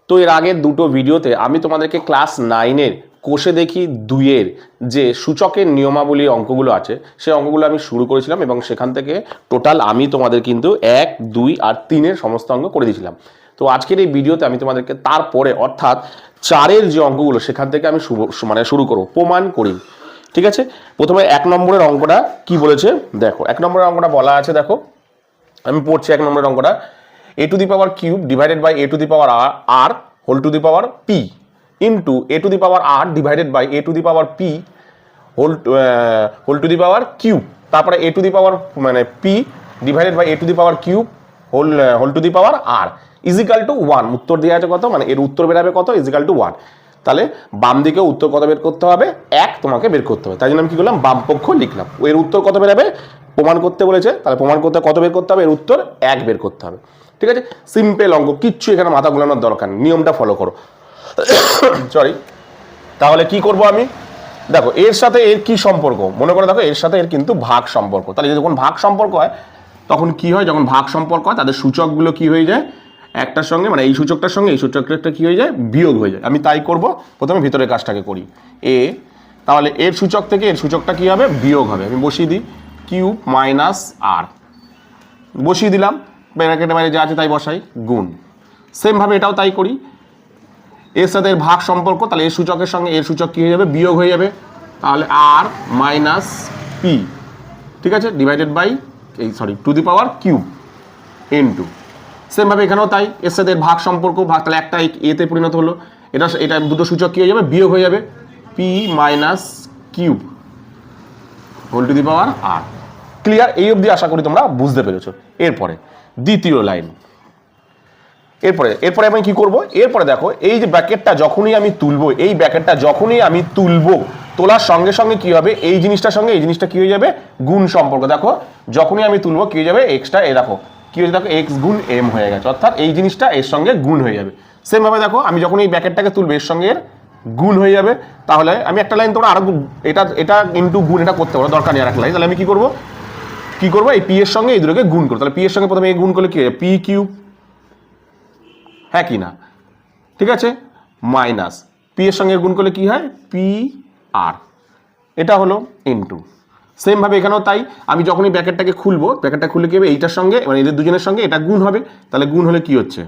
তো এর আগের দুটো ভিডিওতে আমি তোমাদেরকে ক্লাস 9-এর কোষে দেখি 2-এর যে সূচকের নিয়মাবলী অঙ্কগুলো আছে সেই অঙ্কগুলো আমি শুরু করেছিলাম এবং সেখান থেকে টোটাল আমি তোমাদের কিন্তু 1, 2 আর 3-এর সমস্ত অঙ্ক করে দিয়েছিলাম। তো আজকের এই ভিডিওতে আমি তোমাদেরকে তারপরে অর্থাৎ 4-এর যে অঙ্কগুলো সেখান থেকে আমি শুরু করব, প্রমাণ করি। ঠিক আছে, প্রথমে 1 নম্বরের অঙ্কটা কি বলেছে দেখো। 1 নম্বরের অঙ্কটা বলা আছে, দেখো আমি পড়ছি 1 নম্বরের অঙ্কটা। a to the power cube divided by a to the power r whole to the power p into a to the power r divided by a to the power p whole to the power cube, তারপরে a to the power মানে p divided by a to the power cube whole to the power r is equal to 1। উত্তর দেওয়া আছে কত, মানে এর উত্তর বেরাবে কত, is equal to 1। তাহলে বাম দিকে উত্তর কত বের করতে হবে, 1 তোমাকে বের করতে হবে। তাই জন্য আমি কি করলাম, বাম পক্ষ লিখলাম। এর উত্তর কত বেরাবে প্রমাণ করতে বলেছে, তাহলে প্রমাণ করতে কত বের করতে হবে, এর উত্তর 1 বের করতে হবে। ঠিক আছে, সিম্পল অঙ্ক, কিচ্ছু এখানে মাথা ঘোলানোর দরকার নেই, নিয়মটা ফলো করো। সরি, তাহলে কি করব আমি, দেখো এর সাথে এর কি সম্পর্ক, মনে করে দেখো এর সাথে এর কিন্তু ভাগ সম্পর্ক। তাহলে যখন ভাগ সম্পর্ক হয় তখন কি হয়, যখন ভাগ সম্পর্ক হয় তাদের সূচকগুলো কি হয়ে যায়, একটার সঙ্গে মানে এই সূচকটার সঙ্গে এই সূচকটা কি হয়ে যায়, বিয়োগ হয়ে যায়। আমি তাই করব, প্রথমে ভিতরের কাজটাকে করি। তাহলে এর সূচক থেকে এর সূচকটা কি হবে, বিয়োগ হবে। আমি বসিয়ে দিই কিউব মাইনাস আর, বসিয়ে দিলাম, ব্র্যাকেটের বাইরে যা আছে তাই বসাই, গুণ। সেমভাবে এটাও তাই করি, এর সাথে এর ভাগ সম্পর্ক, তাহলে এর সূচকের সঙ্গে এর সূচক কি হয়ে যাবে, বিয়োগ হয়ে যাবে। তাহলে আর মাইনাস পি, ঠিক আছে, divided by to the power cube into. সেমভাবে এখানেও তাই, এর সাথে এর ভাগ সম্পর্ক, ভাগ, তাহলে একটা এতে পরিণত হলো, এটা দুটো সূচক কি হয়ে যাবে, বিয়োগ হয়ে যাবে, P minus cube whole to the power R. Clear? এই অবধি আশা করি তোমরা বুঝতে পেরেছো। এরপরে দ্বিতীয় লাইন, এরপরে আমি কি করব, এরপরে দেখো এই যে ব্র্যাকেটটা যখনই আমি তুলবো, এই ব্র্যাকেটটা যখনই আমি তুলবো, তোলার সঙ্গে সঙ্গে কি হবে, এই জিনিসটার সঙ্গে এই জিনিসটা কি হয়ে যাবে, গুণ সম্পর্ক। দেখো যখনই আমি তুলবো কি হয়ে যাবে, এক্সটা এ দেখো কি হয়েছে, দেখো এক্স গুণ এম হয়ে গেছে, অর্থাৎ এই জিনিসটা এর সঙ্গে গুণ হয়ে যাবে। সেমভাবে দেখো আমি যখন এই ব্র্যাকেটটাকে তুলবো এর সঙ্গে এর গুণ হয়ে যাবে। তাহলে আমি একটা লাইন, তোমরা আরো এটা ইন্টু গুণ এটা করতে পারো, দরকার নেই আর একটা লাইন। তাহলে আমি কি করবো, এই পি এর সঙ্গে এই দুটোকে গুণ করবো। তাহলে পি এর সঙ্গে প্রথমে এই গুণ করলে কি হয়, পি কিউব, হ্যাঁ কি না, ঠিক আছে, মাইনাস পি এর সঙ্গে গুণ করলে কি হয়, পি আর, এটা হলো ইনটু। সেম ভাবে এখানেও তাই, আমি যখনই ব্র্যাকেটটাকে খুলবো, ব্র্যাকেটটা খুলে কি হবে, এইটার সঙ্গে মানে এদের দুজনের সঙ্গে এটা গুণ হবে। তাহলে গুণ হলে কি হচ্ছে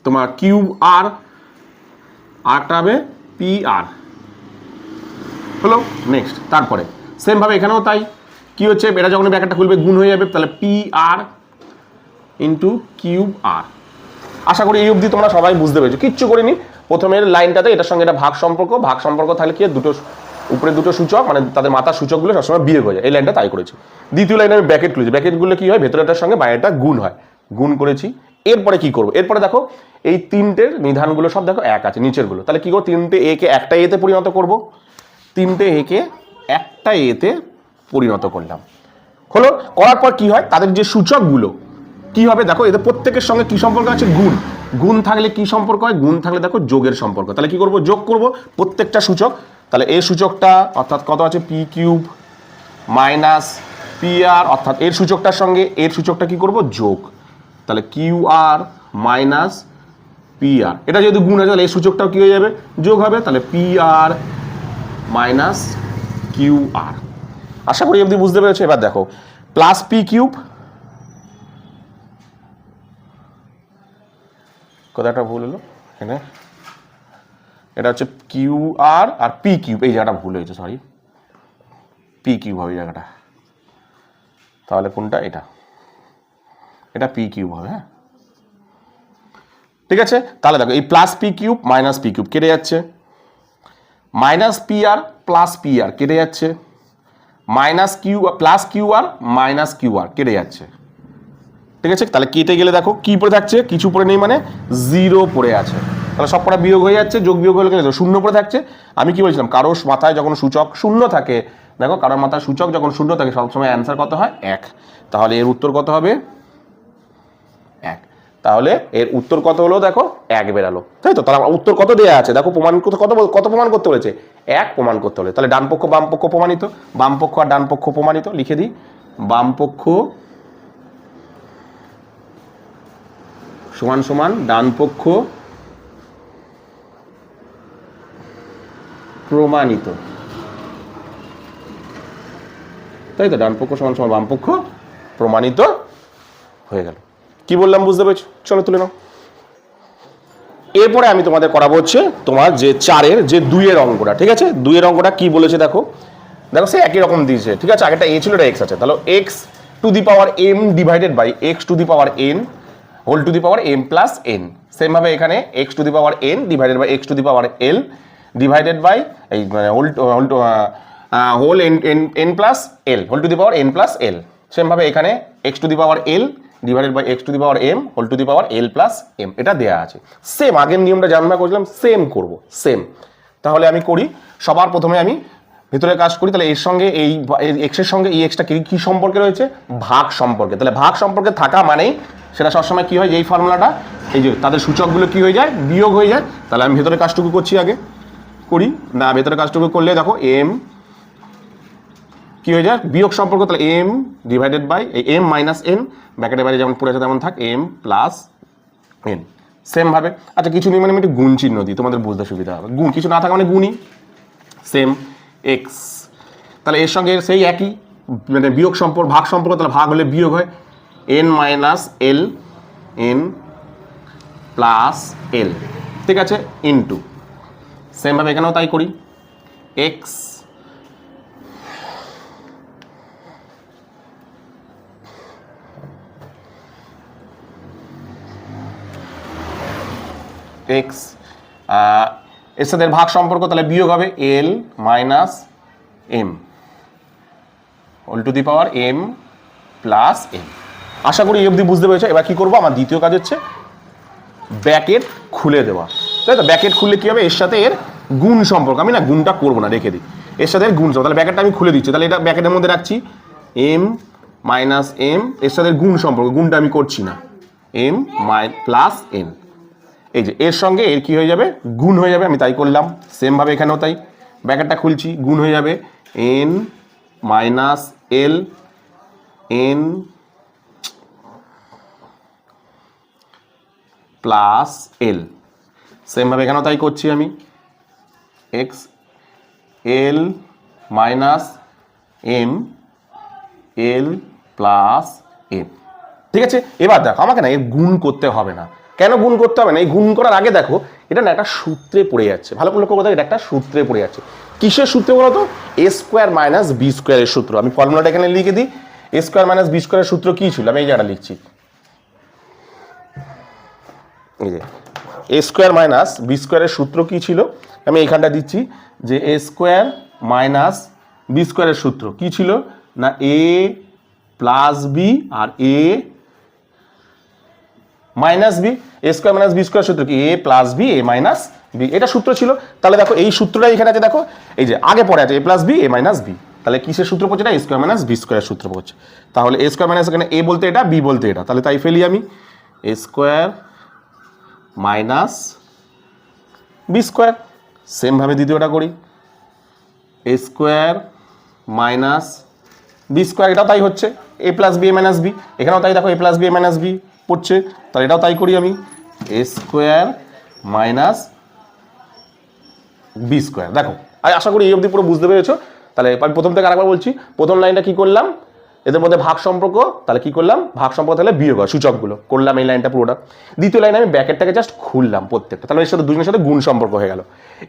তোমার কিউব আর, আরটা হবে পি আর, হলো। নেক্সট তারপরে সেম ভাবে এখানেও তাই, কি হচ্ছে, এটা যখন ব্র্যাকেটটা খুলবে গুণ হয়ে যাবে, তাহলে পি আর ইন্টু কিউব আর। আশা করি এই অবধি তোমরা সবাই বুঝতে পেরেছো, কিচ্ছু করিনি। প্রথমের লাইনটাতে এটার সঙ্গে এটা ভাগ সম্পর্ক থাকলে কি দুটো উপরে দুটো সূচক মানে তাদের মাথার সূচকগুলো সবসময় বিয়োগ হয়ে যায়, এই লাইনটা তাই করেছি। দ্বিতীয় লাইনে আমি ব্র্যাকেট খুলেছি, ব্র্যাকেটগুলো কি হয়, ভেতরেটার সঙ্গে বাইরেটা গুণ হয়, গুণ করেছি। এরপরে কি করবো, এরপরে দেখো এই তিনটের নিধানগুলো সব দেখো এক আছে, নিচেরগুলো, তাহলে কি করবো, তিনটে একে একটা এতে পরিণত করব, তিনটে একে একটা এতে পরিণত করলাম। হলো, করার পর কি হয়, তাদের যে সূচকগুলো কি হবে, দেখো এদের প্রত্যেকের সঙ্গে কি সম্পর্ক আছে, গুণ। গুণ থাকলে কি সম্পর্ক হয়, গুণ থাকলে দেখো যোগের সম্পর্ক। তাহলে কি করব, যোগ করব প্রত্যেকটা সূচক। তাহলে এই সূচকটা অর্থাৎ কত আছে, পি কিউব মাইনাস পি আর, অর্থাৎ এর সূচকটার সঙ্গে এর সূচকটা কি করব, যোগ। তাহলে কিউ আর মাইনাস পি আর, এটা যদি গুণ হয় তাহলে এই সূচকটাও কি হয়ে যাবে, যোগ হবে। তাহলে পি আর মাইনাস কিউ আর। আশা করি অবধি বুঝতে পেরেছো। এবার দেখো প্লাস পি কিউব, কথাটা ভুল হলো এখানে, এটা হচ্ছে কিউ আর আর পি কিউব, এই জায়গাটা ভুল হয়েছে, সরি, পি কিউব হবে এই জায়গাটা, তাহলে কোনটা, এটা পি কিউব হবে, হ্যাঁ ঠিক আছে। তাহলে দেখো এই plus p cube minus p cube কেটে যাচ্ছে, minus p r plus p আর কেটে যাচ্ছে, minus Q plus q r minus q আর কেটে যাচ্ছে, ঠিক আছে। তাহলে কেটে গেলে দেখো কি পড়ে থাকছে, কিছু পড়ে নেই, মানে জিরো পড়ে আছে। তাহলে সব কটা বিয়োগ হয়ে যাচ্ছে, যোগ বিয়োগ হলে শূন্য পড়ে থাকছে। আমি কি বলছিলাম, কারোর মাথায় যখন সূচক শূন্য থাকে, দেখো কারোর মাথায় সূচক যখন শূন্য থাকে সবসময় অ্যান্সার কত হয়, 1। তাহলে এর উত্তর কত হবে, 1। তাহলে এর উত্তর কত হলো, দেখো 1 বেরালো, তাই তো। তাহলে উত্তর কত দেওয়া আছে, দেখো প্রমাণ কত প্রমাণ করতে বলেছে, 1 প্রমাণ করতে হলে। তাহলে ডান পক্ষ বাম পক্ষ প্রমাণিত, বাম পক্ষ আর ডান পক্ষ প্রমাণিত, লিখে দিই বাম পক্ষ সমান সমান ডান পক্ষ প্রমাণিত, তাই তো? ডান পক্ষ সমান সমান বাম পক্ষ প্রমাণিত হয়ে গেল। কি বললাম বুঝতে পেরেছো? চলো তুলে নাও। এরপরে আমি তোমাদের করাবো হচ্ছে তোমার যে 4-এর যে 2-এর অঙ্কটা, ঠিক আছে? 2-এর অঙ্কটা কি বলেছে দেখো, দেখো সে একই রকম দিয়েছে, ঠিক আছে? আগেটা এ ছিল, এটা এক্স আছে, তাহলে x to the power m divided by x to the power n whole to the power m plus n. Same ভাবে এখানে x to the power n divided by x to the power l divided by এই whole n plus l whole to the power n plus L. Same ভাবে এখানে x to the power l divided by x to the power m whole to the power L plus M, এটা দেওয়া আছে। Same আগের নিয়মটা জানা করছিলাম, same করব, সেম। তাহলে আমি করি, সবার প্রথমে আমি ভিতরে কাজ করি। তাহলে এর সঙ্গে এই এক্সের সঙ্গে এই এক্সটা কি সম্পর্কে রয়েছে? ভাগ সম্পর্কে। তাহলে ভাগ সম্পর্কে থাকা মানেই সেটা সবসময় কি হয়, যে এই ফর্মুলাটা, এই যে তাদের সূচকগুলো কি হয়ে যায়, বিয়োগ হয়ে যায়। তাহলে আমি ভেতরে কাজটুকু করছি, আগে করি না, ভেতরে কাজটুকু করলে দেখো এম কি হয়ে যায়, বিয়োগ সম্পর্ক। তাহলে M divided by M minus N, ব্র্যাকেটের বাইরে যেমন পড়ে আছে তেমন থাক, এম প্লাস এন। সেম ভাবে আচ্ছা কিছু নেই মানে আমি একটু গুণ চিহ্ন দিই, তোমাদের বুঝতে সুবিধা হবে। গুণ কিছু না থাকা মানে গুণই, সেম এক্স। তাহলে এর সঙ্গে সেই একই মানে বিয়োগ সম্পর্ক, ভাগ সম্পর্ক, তাহলে ভাগ হলে বিয়োগ হয়, N minus L N plus এল, ঠিক আছে, ইনটু। সেমভাবে এখানেও তাই করি, এক্স এক্স এর সাথে ভাগ সম্পর্ক, তাহলে বিয়োগ হবে l minus m whole to the power m plus m. আশা করি এই অবধি বুঝতে পেরেছো। এবার কি করবো, আমার দ্বিতীয় কাজ হচ্ছে ব্র্যাকেট খুলে দেওয়া, তাই তো? ব্র্যাকেট খুললে কি হবে, এর সাথে এর গুণ সম্পর্ক, আমি না গুণটা করবো না, রেখে দিই, এর সাথে এর গুণ সম্পর্ক। তাহলে ব্র্যাকেটটা আমি খুলে দিচ্ছি, তাহলে এটা ব্র্যাকেটের মধ্যে রাখছি এম মাইনাস এম, এর সাথে গুণ সম্পর্ক, গুণটা আমি করছি না, এম প্লাস এন। এই যে এর সঙ্গে এর কি হয়ে যাবে, গুণ হয়ে যাবে, আমি তাই করলাম। সেম ভাবে এখানেও তাই, ব্র্যাকেটটা খুলছি, গুণ হয়ে যাবে N minus L N plus এল। সেম ভাবে এখানেও তাই করছি আমি, X L minus M L plus M, ঠিক আছে? এবার দেখো আমাকে না এর গুণ করতে হবে না। কেন গুণ করতে হবে না? এই গুণ করার আগে দেখো এটা না একটা সূত্রে পড়ে যাচ্ছে, ভালো করে লক্ষ্য করতে, এটা একটা সূত্রে পড়ে যাচ্ছে। কিসের সূত্রে বলো তো? এ স্কোয়ার মাইনাস বি স্কোয়ারের সূত্র। আমি ফর্মুলাটা এখানে লিখে দিই, এ স্কোয়ার মাইনাস বি স্কোয়ারের সূত্র কি ছিল, আমি এই জায়গাটা লিখছি, এই যে এ স্কোয়ার মাইনাস বি স্কোয়ারের সূত্র কি ছিল, আমি এইখানটা দিচ্ছি যে এ স্কোয়ার মাইনাস বি স্কোয়ারের সূত্র কি ছিল না, এ প্লাস বি আর এ মাইনাস বি। এ স্কোয়ার মাইনাস বি স্কোয়ার সূত্র কি, এ plus B A minus B, এটা সূত্র ছিল। তাহলে দেখো এই সূত্রটা এখানে আছে, দেখো এই যে আগে পড়ে আছে এ plus B A minus B, তাহলে কিসের সূত্র পড়ছে, এটা এ স্কোয়ার মাইনাস বি স্কোয়ারের সূত্র পড়ছে। তাহলে এ স্কোয়ার মাইনাস এখানে এ বলতে এটা, বি বলতে এটা, তাহলে তাই ফেলি আমি, এ স্কোয়ার মাইনাস বি স্কোয়ার। সেমভাবে দ্বিতীয়টা করি, এ স্কোয়ার মাইনাস বি স্কোয়ার, এটাও তাই হচ্ছে, এ plus B A minus B, এখানেও তাই দেখো এ plus B A minus B পড়ছে, তাহলে এটাও তাই করি আমি, এ স্কোয়ার মাইনাস বি স্কোয়ার। দেখো আশা করি এই অবধি পুরো বুঝতে পেরেছো। তাহলে আমি প্রথম থেকে আরেকবার বলছি, প্রথম লাইনটা কি করলাম, এদের মধ্যে ভাগ সম্পর্ক, তাহলে কি করলাম, ভাগ সম্পর্ক তাহলে বিয়োগ হয়, সূচকগুলো করলাম এই লাইনটা পুরোটা। দ্বিতীয় লাইনে আমি ব্র্যাকেটটাকে জাস্ট খুললাম প্রত্যেকটা, তাহলে এর সাথে দুজনের সাথে গুণ সম্পর্ক হয়ে গেল।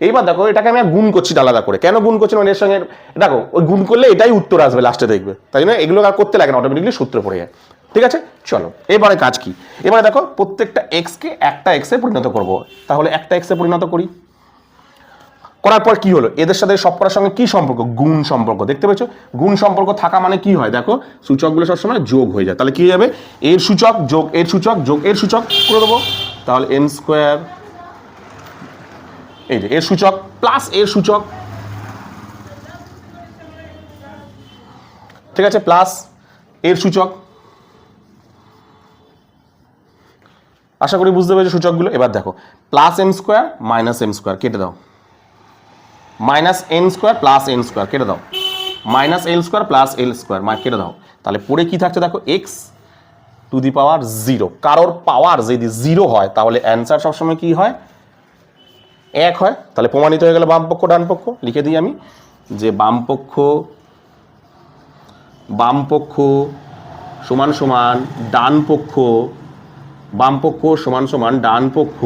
এইবার দেখো এটাকে আমি গুণ করছি আলাদা করে, কেন গুণ করছি মানে এর সঙ্গে দেখো ওই গুণ করলে এটাই উত্তর আসবে লাস্টে দেখবে, তাই জন্য এগুলো আর করতে লাগে না, অটোমেটিকলি সূত্র পড়ে যায়, ঠিক আছে? চলো এবারে কাজ কি, এবারে দেখো প্রত্যেকটা এক্সকে একটা এক্সে পরিণত করব, তাহলে একটা এক্সে পরিণত করি। করার পর কি হলো, এদের সাথে সবকটার সঙ্গে কি সম্পর্ক, গুণ সম্পর্ক, দেখতে পেয়েছো? গুণ সম্পর্ক থাকা মানে কি হয়, দেখো সূচকগুলো সবসময় যোগ হয়ে যায়, তাহলে কি হয়ে যাবে, এর সূচক যোগ এর সূচক যোগ এর সূচক করে দেবো, তাহলে এম স্কোয়ার, এই যে এর সূচক প্লাস এর সূচক, ঠিক আছে, প্লাস এর সূচক। আশা করি বুঝতে পেরেছো সূচকগুলো। এবার দেখো plus M square minus M square কেটে দাও, minus N square plus N square কেটে দাও, মাইনাস এল স্কোয়ার প্লাস এল স্কোয়ার কেটে দাও, তাহলে পরে কি থাকছে দেখো, এক্স টু দি পাওয়ার 0। কারোর পাওয়ার যদি 0 হয় তাহলে অ্যান্সার সবসময় কি হয়, 1 হয়। তাহলে প্রমাণিত হয়ে গেল বাম পক্ষ ডান পক্ষ। লিখে দিই আমি যে বাম পক্ষ সমান সমান ডান পক্ষ, বাম পক্ষ সমান সমান ডান পক্ষ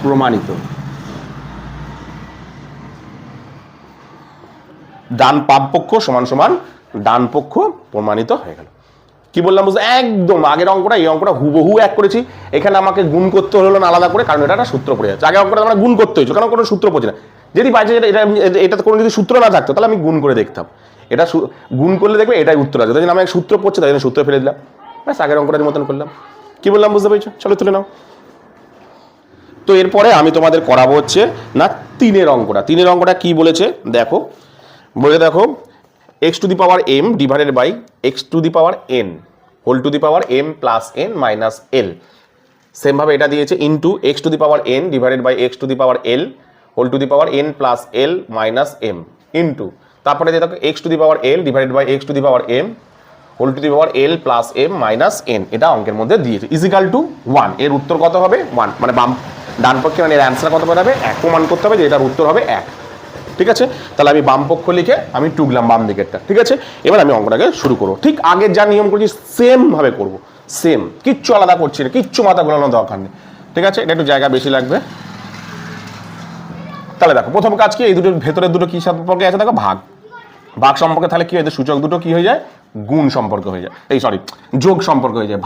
প্রমাণিত। বাম পক্ষ সমান সমান ডান পক্ষ প্রমাণিত হয়ে গেল। কি বললাম বুঝতে, একদম আগের অঙ্কটা এই অঙ্কটা হুবহু এক করেছি। এখানে আমাকে গুণ করতে হলো না আলাদা করে, কারণ এটা একটা সূত্র পড়ে যাচ্ছে। আগের অঙ্কটা আমরা গুণ করতে হয়েছে, কারণ কোনো সূত্র পড়ছে না। যদি বাইরে এটা কোনো যদি সূত্র না থাকতো তাহলে আমি গুণ করে দেখতাম। এটা গুণ করলে দেখবে এটাই উত্তর আছে, তাই জন্য আমি সূত্র পড়ছে তাই জন্য সূত্র ফেলে দিলাম, ব্যাস আগের অঙ্কটার মতন করলাম। কি বললাম বুঝতে পেরেছো? চলো তুলে নাও। তো এরপরে আমি তোমাদের করাবো হচ্ছে না 3-এর অঙ্কটা। 3-এর অঙ্কটা কি বলেছে দেখো, বলে দেখো x to the power m divided by x to the power n whole to the power m plus n minus l। Same ভাবে এটা দিয়েছে into x to the power n divided by x to the power l whole to the power n plus l minus m into তারপরে দিয়ে দেখো x to the power l divided by x to the power m whole to the power l plus m minus n। এটা অঙ্কের মধ্যে দিয়েছে is equal to 1। এর উত্তর কত হবে? 1। মানে ডান পক্ষে মানে এর অ্যান্সার কত হবে? 1 প্রমাণ করতে হবে যে এটার উত্তর হবে 1। ঠিক আছে, তাহলে আমি বাম পক্ষ লিখে আমি টুকলাম বাম দিকেরটা। ঠিক আছে, এবার আমি অঙ্কটাকে শুরু করবো। ঠিক আগের যা নিয়ম করছি সেম ভাবে করবো, সেম, কিচ্ছু আলাদা করছি না, কিচ্ছু মাথা ঘোরানোর দরকার নেই। ঠিক আছে, এটা একটু জায়গা বেশি লাগবে। তাহলে দেখো প্রথম কাজ কি, এই দুটোর ভেতরের দুটো কি সম্পর্কে আছে দেখো, ভাগ সম্পর্কে। তাহলে কি হয়, সূচক দুটো কি হয়ে যায়? গুণ সম্পর্ক হয়ে যায়, যোগ সম্পর্ক হয়ে যায়।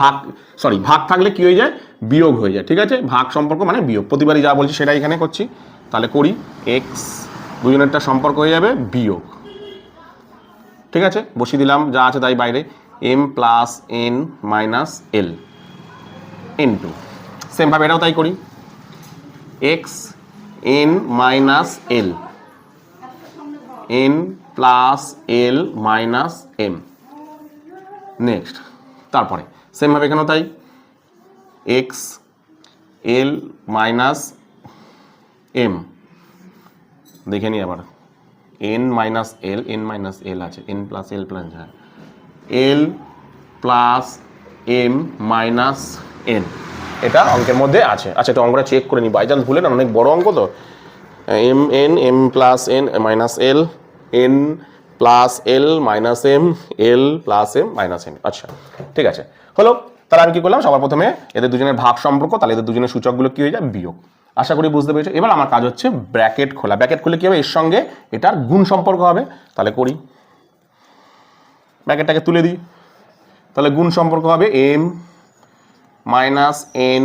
ভাগ থাকলে কি হয়ে যায়? বিয়োগ হয়ে যায়। ঠিক আছে, ভাগ সম্পর্ক মানে বিয়োগ। প্রতিবারই যা বলছি সেটা এখানে করছি। তাহলে করি, এক্স দুজনেরটা সম্পর্ক হয়ে যাবে বিয়োগ। ঠিক আছে, বসিয়ে দিলাম যা আছে তাই বাইরে, m plus n minus l into same ভাবে এটাও তাই করি, x n minus l n plus l minus m। Next তারপরে সেম ভাবে এখানেও তাই, x l মাইনাস m। দেখে নি আবার, n মাইনাস l আছে, n plus l plus l plus m minus n। এটা অঙ্কের মধ্যে আছে। আচ্ছা, এটা অঙ্কটা চেক করে নি, বাই চান্স ভুলে না, অনেক বড় অঙ্ক তো। m plus n minus l n plus l minus m l plus m minus n। আচ্ছা ঠিক আছে, হলো। তাহলে আমি কি করলাম, সবার প্রথমে এদের দুজনের ভাগ সম্পর্ক, তাহলে এদের দুজনের সূচকগুলো কি হয়ে যায়? বিয়োগ। আশা করি বুঝতে পেরেছো। এবার আমার কাজ হচ্ছে ব্র্যাকেট খোলা। ব্র্যাকেট খুলে কি হবে? এর সঙ্গে এটার গুণ সম্পর্ক হবে। তাহলে করি, ব্র্যাকেটটাকে তুলে দিই। তাহলে গুণ সম্পর্ক হবে m minus n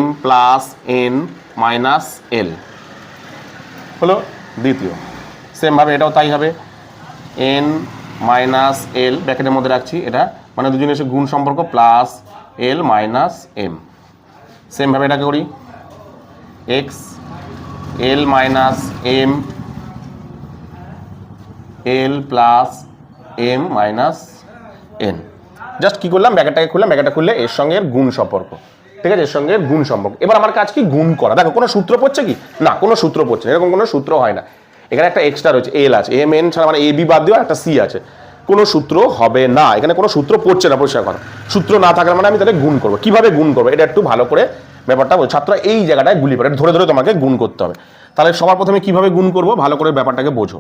m plus n minus l। হলো দ্বিতীয়। সেম ভাবে এটাও তাই হবে, n মাইনাস l ব্র্যাকেটের মধ্যে রাখছি, এটা মানে দুজনে এসে গুণ সম্পর্ক plus l minus m। Same ভাবে এটাকে করি, x l minus m l plus m minus n। Just কি করলাম, ব্র্যাকেটটাকে খুললাম, ব্র্যাকেটটা খুললে এর সঙ্গে গুণ সম্পর্ক। ঠিক আছে, এর সঙ্গে গুণ সম্পর্ক। এবার আমার কাজ কি? গুণ করা। দেখো কোনো সূত্র পড়ছে কি না, কোনো সূত্র পড়ছে না, এরকম কোনো সূত্র হয় না। এখানে একটা এক্সট্রা রয়েছে, এল আছে, এম এন ছাড়া মানে এ বি বাদ দিয়ে একটা সি আছে, কোনো সূত্র হবে না। এখানে কোনো সূত্র পড়ছে না, পরিষ্কার কথা। সূত্র না থাকার মানে আমি তাহলে গুণ করবো। কিভাবে গুণ করবো এটা একটু ভালো করে ব্যাপারটা ছাত্র এই জায়গাটায় গুলি পড়ে, ধরে ধরে তোমাকে গুণ করতে হবে। তাহলে সবার প্রথমে কিভাবে গুণ করবো ভালো করে ব্যাপারটাকে বোঝো।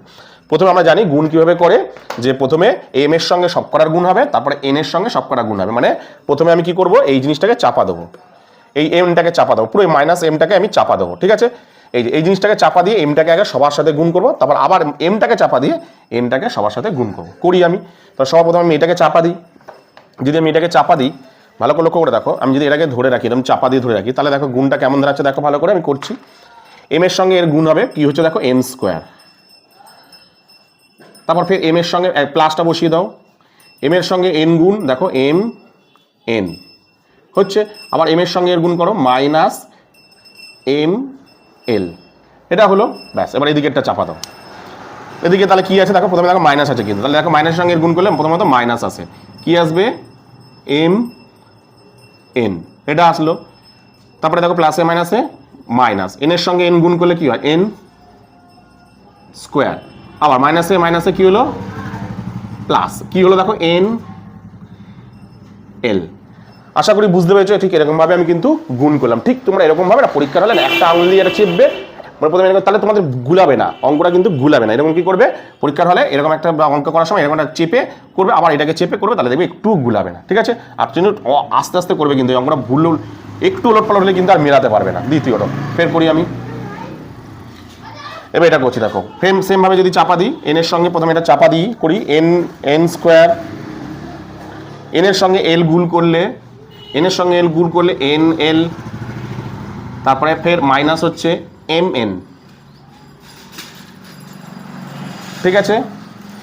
প্রথমে আমরা জানি গুণ কিভাবে করে, যে প্রথমে এম এর সঙ্গে সবকটার গুণ হবে, তারপরে এন এর সঙ্গে সবকটা গুণ হবে। মানে প্রথমে আমি কি করব, এই জিনিসটাকে চাপা দেবো, এই এমটাকে চাপা দেবো, পুরো মাইনাস এমটাকে আমি চাপা দেবো। ঠিক আছে, এই জিনিসটাকে চাপা দিয়ে এমটাকে আগে সবার সাথে গুণ করবো, তারপর আবার এমটাকে চাপা দিয়ে এনটাকে সবার সাথে গুণ করবো। করি আমি, তো সবার প্রথমে আমি এটাকে চাপা দিই। যদি আমি এটাকে চাপা দিই, ভালো করে লক্ষ্য করে দেখো, আমি যদি এটাকে ধরে রাখি, এরকম চাপা দিয়ে ধরে রাখি, তাহলে দেখো গুণটা কেমন দাঁড়াচ্ছে, দেখো ভালো করে আমি করছি। এম এর সঙ্গে এর গুণ হবে কি হচ্ছে দেখো, এম স্কোয়ার। তারপর ফের এম এর সঙ্গে প্লাসটা বসিয়ে দাও, এম এর সঙ্গে এন গুণ, দেখো এম এন হচ্ছে। আবার এম এর সঙ্গে এর গুণ করো, মাইনাস এম এল। এটা হলো, ব্যাস। এবার এদিকেরটা চাপা দাও। এদিকে তাহলে কি আছে দেখো, প্রথমে দেখো মাইনাস আছে, কিন্তু তাহলে দেখো মাইনাসের সঙ্গে এর গুণ করলে প্রথমত মাইনাস আসে, কি আসবে? এম এন, এটা আসলো। তারপরে দেখো প্লাসে মাইনাসে মাইনাস, এন এর সঙ্গে এন গুণ করলে কি হয়? N square. আবার মাইনাসে মাইনাসে কি হলো? প্লাস। কি হলো দেখো? N L. আশা করি বুঝতে পেরেছো। ঠিক এরকমভাবে আমি কিন্তু গুণ করলাম। ঠিক তোমরা এরকমভাবে না পরীক্ষার হলে একটা আঙুল দিয়ে এটা চেপবে, প্রথমে তাহলে তোমাদের গুলাবে না, অঙ্কটা কিন্তু গুলাবে না। এরকম কি করবে পরীক্ষার হলে, এরকম একটা অঙ্ক করার সময় এরকম একটা চেপে করবে, আবার এটাকে চেপে করবে, তাহলে দেখবে একটু গুলাবে না। ঠিক আছে? আর তুমি আস্তে আস্তে করবে, কিন্তু এই অঙ্কটা ভুল একটু উলটপালট হলে কিন্তু আর মেলাতে পারবে না। দ্বিতীয়টা ফের করি আমি, এবার এটা করছি দেখো, সেম ভাবে যদি চাপা দিই এন এর সঙ্গে, প্রথমে এটা চাপা দিই করি, এন স্কোয়ার, এন এর সঙ্গে এল গুণ করলে, এন এর সঙ্গে এল গুণ করলে এন এল, তারপরে ফের মাইনাস হচ্ছে এম এন। ঠিক আছে?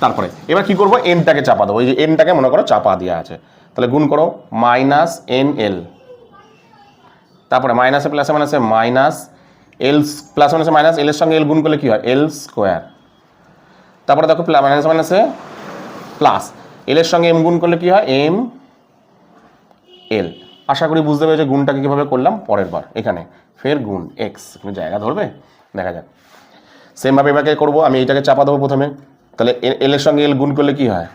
তারপরে এবার কি করবো, এনটাকে চাপা দেবো, এই যে এনটাকে মনে করো চাপা দেওয়া আছে, তাহলে গুণ করো মাইনাস এন এল, তারপরে মাইনাসে প্লাসে মাইনাসে মাইনাস এল, প্লাস মাইনাসে মাইনাস, এল এর সঙ্গে এল গুণ করলে কি হয়, এল স্কোয়ার। তারপরে দেখো মাইনাসে মাইনাসে প্লাস, এল এর সঙ্গে এম গুণ করলে কি হয়, এম এল। আশা করি বুঝতে পেরেছো গুণটাকে কিভাবে করলাম। পরের বার এখানে ফের গুণ এক্স, জায়গা ধরবে, দেখা যাক। সেমভাবে এবারে করবো, আমি এইটাকে চাপা দেবো প্রথমে, তাহলে এল এর সঙ্গে এল গুণ করলে কি হয়,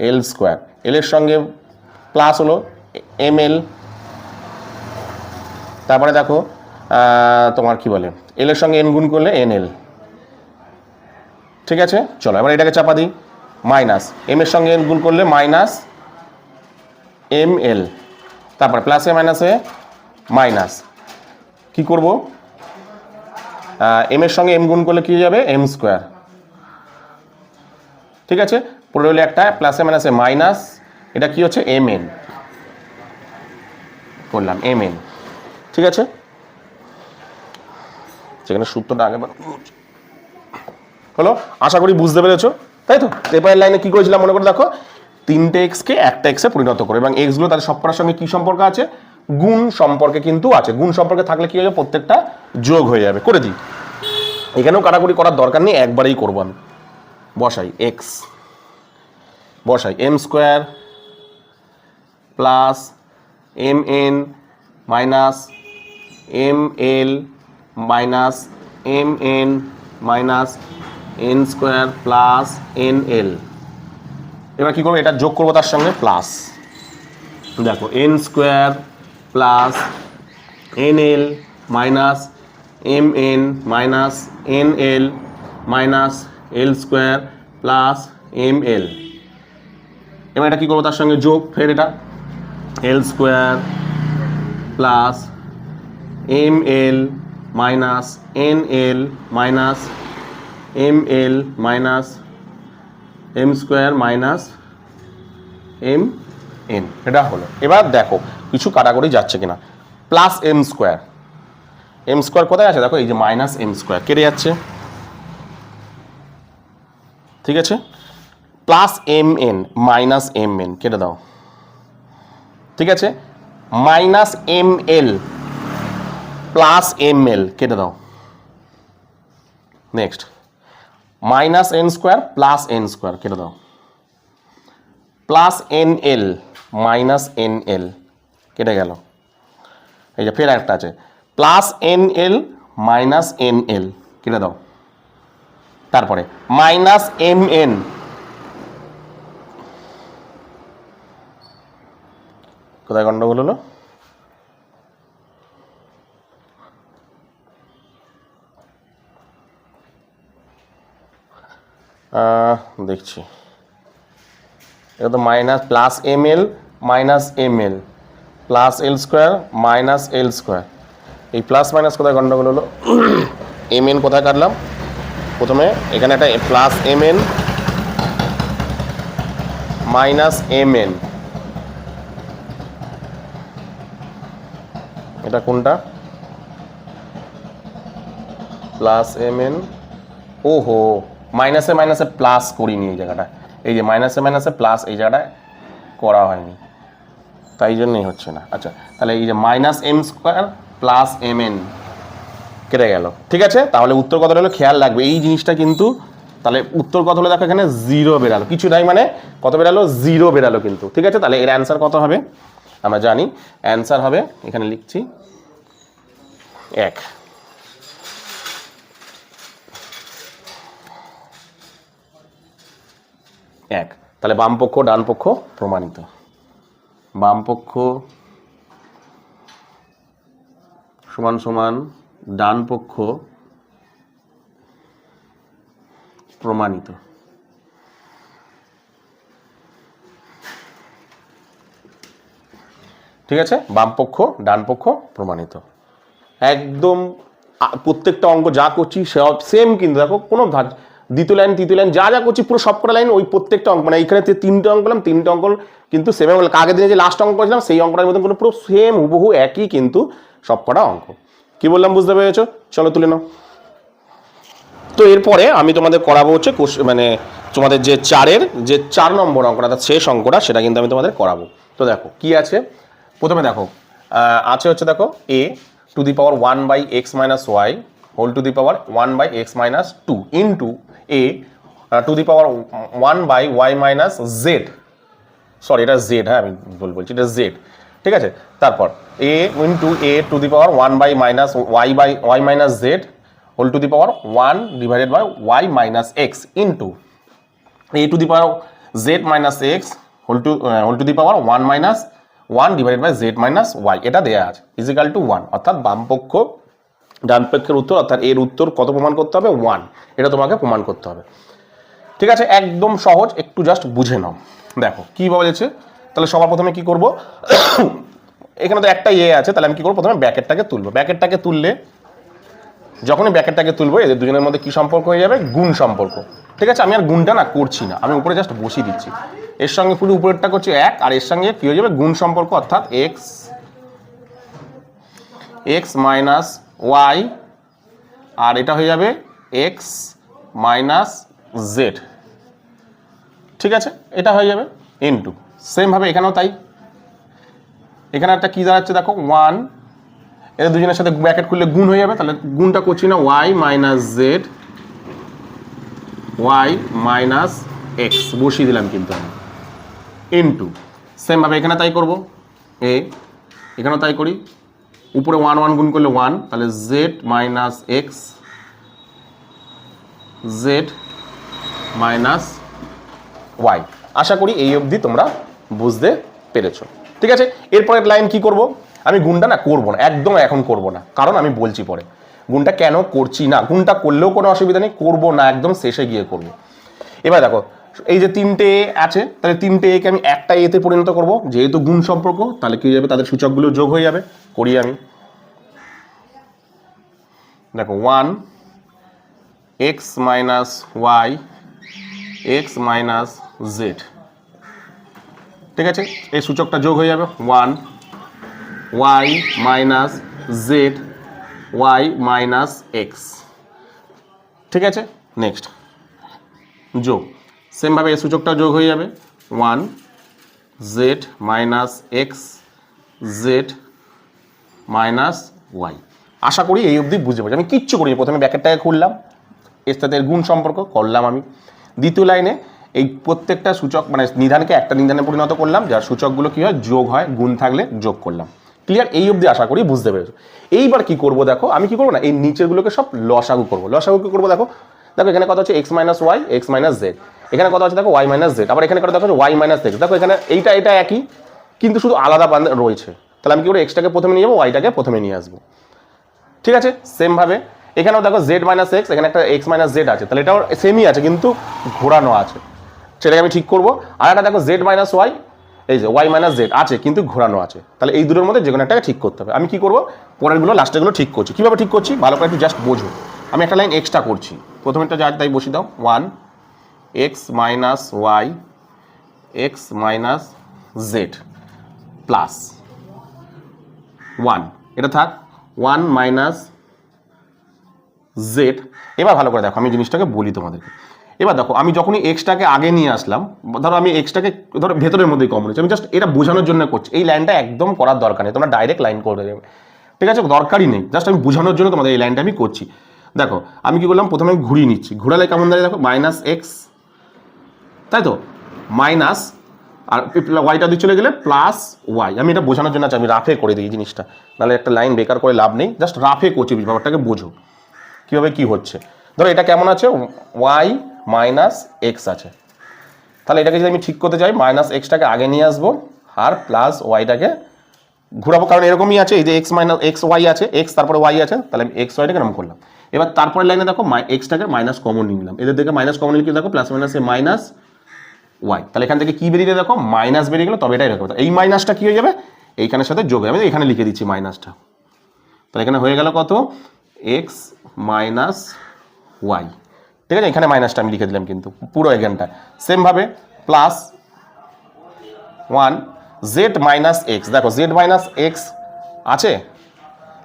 এল স্কোয়ার, এল এর সঙ্গে প্লাস হলো এম এল, তারপরে দেখো তোমার কি বলে, এল এর সঙ্গে এন গুণ করলে এন এল। ঠিক আছে? চলো এবার এটাকে চাপা দিই, মাইনাস এম এর সঙ্গে এন গুণ করলে মাইনাস এম এল, তারপর প্লাসে মাইনাসে মাইনাস, কি করব, এম এর সঙ্গে এম গুণ করলে কি হয়ে যাবে, এম স্কোয়ার। ঠিক আছে? পরে হলে একটা প্লাসে মাইনাসে মাইনাস, এটা কি হচ্ছে, এম এন করলাম, এম এন। ঠিক আছে? সেখানে সূত্রটা আগে হলো, আশা করি বুঝতে পেরেছো, তাই তো? পেপারের লাইনে কি করেছিলাম মনে করে দেখো, তিনটে এক্সকে একটা এক্সে পরিণত করে, এবং এক্সগুলো তাদের সবকটার সঙ্গে কি সম্পর্ক আছে, গুণ সম্পর্কে কিন্তু আছে। গুণ সম্পর্কে থাকলে কি হবে, প্রত্যেকটা যোগ হয়ে যাবে। করে দিই, এখানেও কাটাকুটি করার দরকার নেই, একবারেই করবো আমি। বসাই এক্স, বসাই M square plus M N minus M L minus M N minus N square plus N L. এবার কী করবো, এটা যোগ করবো তার সঙ্গে প্লাস, দেখো n square plus N L minus M N minus N L minus এল স্কোয়ার প্লাস এম এল। এবার এটা কী করবো, তার সঙ্গে যোগ, ফের এটা l square plus M L minus N L minus M L minus M square minus M N. এটা হলো। এবার দেখো কিছু কাটাকুটি যাচ্ছে কিনা, plus M square, m square কোথায় আছে দেখো, এই যে মাইনাস এম স্কোয়ার কেটে যাচ্ছে। ঠিক আছে? Plus M N minus M N কেটে দাও। ঠিক আছে? Minus M L plus M L কেটে দাও। Next minus N square plus N square কেটে দাও, plus N L minus N L কেটে গেল। এই যে ফের একটা আছে, plus N L minus N L কেটে দাও। তারপরে মাইনাস এম এন, কোথায় গন্ডগোল হলো, দেখছি, এটা তো minus plus M L minus M L plus এল স্কোয়ার মাইনাস এল স্কোয়ার, এই প্লাস মাইনাস কোথায় গন্ডগোল হলো, এম এন কোথায় কাটলাম, প্রথমে এখানে একটা plus M N minus M N, এটা কোনটা, প্লাস এম এন, ওহো মাইনাসে মাইনাসে প্লাস করিনি এই জায়গাটা, এই যে মাইনাসে মাইনাসে প্লাস এই জায়গাটায় করা হয়নি, তাই জন্যই হচ্ছে না। আচ্ছা তাহলে এই যে minus M square plus M N কেটে গেল। ঠিক আছে? তাহলে উত্তর কত হলো খেয়াল রাখবে এই জিনিসটা কিন্তু, তাহলে উত্তর কত হলো দেখো, এখানে জিরো বেরালো, কিছু নাই মানে কত বেরালো, জিরো বেরালো কিন্তু। ঠিক আছে? তাহলে এর অ্যান্সার কত হবে আমরা জানি, অ্যান্সার হবে এখানে লিখছি 1। তাহলে বাম পক্ষ ডান পক্ষ প্রমাণিত। বাম পক্ষ সমান সমান ডান পক্ষ প্রমাণিত। ঠিক আছে, বাম পক্ষ ডান পক্ষ প্রমাণিত। একদম প্রত্যেকটা অঙ্ক যা করছি সব সেম, কিন্তু দেখো কোনো দ্বিতীয় লাইন তৃতীয় লাইন যা যা করছি পুরো সবকটা লাইন ওই প্রত্যেকটা অঙ্ক, মানে এখানে 3টে অঙ্ক করলাম, 3টে অঙ্ক কিন্তু সেম। আগের দিনে যে লাস্ট অঙ্ক করেছিলাম সেই অঙ্কটার মধ্যে কোনো পুরো সেম হুবহু একই, কিন্তু সবকটা অঙ্ক। কি বললাম বুঝতে পেরেছো? চলো তুলে নাও। তো এরপরে আমি তোমাদের করাবো হচ্ছে মানে তোমাদের যে 4 নম্বর অঙ্কটা, অর্থাৎ শেষ অঙ্কটা, সেটা কিন্তু আমি তোমাদের করাবো। তো দেখো কি আছে, প্রথমে দেখো আছে হচ্ছে দেখো a to the power 1/x minus Y whole to the power 1/x-2 into a to the power 1/y minus Z. Sorry, এটা জেড, হ্যাঁ আমি বলছি এটা জেড। ঠিক আছে, তারপর a into a to the power 1/y minus Z whole to the power 1 divided by y minus X into a to the power z minus X whole to the power 1 minus 1 divided by Z minus Y. এটা দেওয়া আছে is equal to 1, অর্থাৎ বাম পক্ষ ডান পক্ষের উত্তর, অর্থাৎ এর উত্তর কত প্রমাণ করতে হবে? 1। এটা তোমাকে প্রমাণ করতে হবে। ঠিক আছে, একদম সহজ, একটু জাস্ট বুঝে নাও। দেখো কি বলেছে, তাহলে সবার প্রথমে কি করব, এখানে তো একটা আছে, তাহলে আমি কি করবো, প্রথমে ব্র্যাকেটটাকে তুলবো। ব্র্যাকেটটাকে তুললে, যখনই ব্র্যাকেটটাকে তুলবো এদের দুজনের মধ্যে কি সম্পর্ক হয়ে যাবে? গুণ সম্পর্ক। ঠিক আছে, আমি আর গুণটা না করছি না, আমি উপরে জাস্ট বসিয়ে দিচ্ছি। এর সঙ্গে পুরো উপরেরটা করছি 1, আর এর সঙ্গে কি হয়ে যাবে? গুণ সম্পর্ক, অর্থাৎ x মাইনাস ওয়াই, আর এটা হয়ে যাবে x মাইনাস জেড। ঠিক আছে, এটা হয়ে যাবে ইন্টু, সেমভাবে এখানেও তাই। এখানে একটা কি দাঁড়াচ্ছে দেখো 1, এদের দুজনের সাথে ব্র্যাকেট খুললে গুণ হয়ে যাবে, তাহলে গুণটা করছি না, y minus Z y minus x বসিয়ে দিলাম কিন্তু আমি, ইন্টু সেমভাবে এখানে তাই করবো, এখানেও তাই করি, উপরে 1 গুণ করলে 1, তাহলে z minus x z minus y. আশা করি এই অবধি তোমরা বুঝতে পেরেছো। ঠিক আছে, এরপরের লাইন কি করব, আমি গুণটা না করবো না, একদম এখন করব না, কারণ আমি বলছি পরে গুণটা কেন করছি না। গুণটা করলেও কোনো অসুবিধা নেই, করবো না, একদম শেষে গিয়ে করব। এবার দেখো এই যে 3টে আছে, তাহলে 3টে একে আমি একটা এতে পরিণত করব, যেহেতু গুণ সম্পর্ক, তাহলে কি হয়ে যাবে? তাদের সূচকগুলো যোগ হয়ে যাবে। করি আমি, দেখো 1 x minus Y x minus Z. ঠিক আছে, এই সূচকটা যোগ হয়ে যাবে 1 Y minus Z Y minus X. ঠিক আছে, নেক্সট যোগ, সেমভাবে এই সূচকটা যোগ হয়ে যাবে 1 z minus x z minus y. আশা করি এই অবধি বুঝতে পারছি। আমি কিচ্ছু করিনি, প্রথমে ব্র্যাকেটটাকে খুললাম, এর সাথে গুণ সম্পর্ক করলাম আমি। দ্বিতীয় লাইনে এই প্রত্যেকটা সূচক মানে নিধানকে একটা নিধানে পরিণত করলাম, যার সূচকগুলো কি হয়? যোগ হয়, গুণ থাকলে যোগ করলাম। ক্লিয়ার? এই অবধি আশা করি বুঝতে পেরেছো। এইবার কি করব দেখো, আমি কি করবো না, এই নিচেরগুলোকে সব লসাগু করবো। লসাগু কি করবো দেখো, দেখো এখানে কত হচ্ছে X minus Y x minus Z, এখানে কত আছে দেখো ওয়াই মাইনাস জেড, আবার এখানে কত দেখো ওয়াই মাইনাস এক্স। দেখো এখানে এটা একই, কিন্তু শুধু আলাদা রয়েছে। তাহলে আমি কি করবো, এক্সটাকে প্রথমে নিয়ে যাবো, ওয়াইটাকে প্রথমে নিয়ে আসবো। ঠিক আছে, সেমভাবে এখানেও দেখো জেড মাইনাস এক্স, এখানে একটা এক্স মাইনাস জেড আছে, তাহলে এটাও সেমই আছে কিন্তু ঘোরানো আছে, সেটাকে আমি ঠিক করবো। আর একটা দেখো জেড মাইনাস ওয়াই, এই যে ওয়াই মাইনাস জেড আছে কিন্তু ঘোরানো আছে, তাহলে এই দুটোর মধ্যে যে কোনো একটাকে ঠিক করতে হবে। আমি কি করবো, পরেরগুলো লাস্টেরগুলো ঠিক করছি। কীভাবে ঠিক করছি ভালো করে একটু জাস্ট বোঝো। আমি একটা লাইন এক্সট্রা করছি, প্রথমেরটা যা তাই বসিয়ে দাও, 1 X minus Y x minus Z plus 1, এটা থাক 1 মাইনাস জেড। এবার ভালো করে দেখো, আমি জিনিসটাকে বলি তোমাদেরকে। এবার দেখো আমি যখনই এক্সটাকে আগে নিয়ে আসলাম, ধরো আমি এক্সটাকে ধরো ভেতরের মধ্যেই কমন হচ্ছে, আমি জাস্ট এটা বোঝানোর জন্য করছি। এই লাইনটা একদম করার দরকার নেই, তোমরা ডাইরেক্ট লাইন করে দেবে। ঠিক আছে, দরকারই নেই, জাস্ট আমি বোঝানোর জন্য তোমাদের এই লাইনটা আমি করছি। দেখো আমি কি করলাম, প্রথমে আমি ঘুরিয়ে নিচ্ছি, ঘুরালে কেমন দাঁড়িয়ে দেখো মাইনাস এক্স, তাই তো মাইনাস, আর ওয়াইটা দিয়ে চলে গেলে প্লাস ওয়াই। আমি এটা বোঝানোর জন্য আমি রাফে করে দিই জিনিসটা, নাহলে একটা লাইন বেকার করে লাভ নেই, জাস্ট রাফে করছি, ব্যাপারটাকে বোঝো কীভাবে কী হচ্ছে। ধরো এটা কেমন আছে, ওয়াই মাইনাস এক্স আছে, তাহলে এটাকে যদি আমি ঠিক করতে চাই, মাইনাস এক্সটাকে আগে নিয়ে আসবো, আর প্লাস ওয়াইটাকে ঘোরাবো, কারণ এরকমই আছে, এই যে এক্স মাইনাস এক্স ওয়াই আছে, এক্স তারপরে ওয়াই আছে, তাহলে আমি এক্স ওয়াইটাকে এরকম করলাম। এবার তারপরে লাইনে দেখো এক্সটাকে মাইনাস কমন নিয়ে নিলাম, এদের থেকে মাইনাস কমন নিলে কি দেখো প্লাস মাইনাসে মাইনাস ওয়াই, তাহলে এখান থেকে কি বেরিয়ে দেখো মাইনাস বেরিয়ে গেলো, তবে এটাই রাখবো। এই মাইনাসটা কি হয়ে যাবে এইখানের সাথে যোগ হয়ে যাবে, এখানে লিখে দিচ্ছি মাইনাসটা, তাহলে এখানে হয়ে গেল কত এক্স মাইনাস ওয়াই, ঠিক আছে, এখানে মাইনাসটা আমি লিখে দিলাম কিন্তু পুরো এখানটা। সেমভাবে প্লাস 1 জেড মাইনাস এক্স, দেখো জেড মাইনাস এক্স আছে,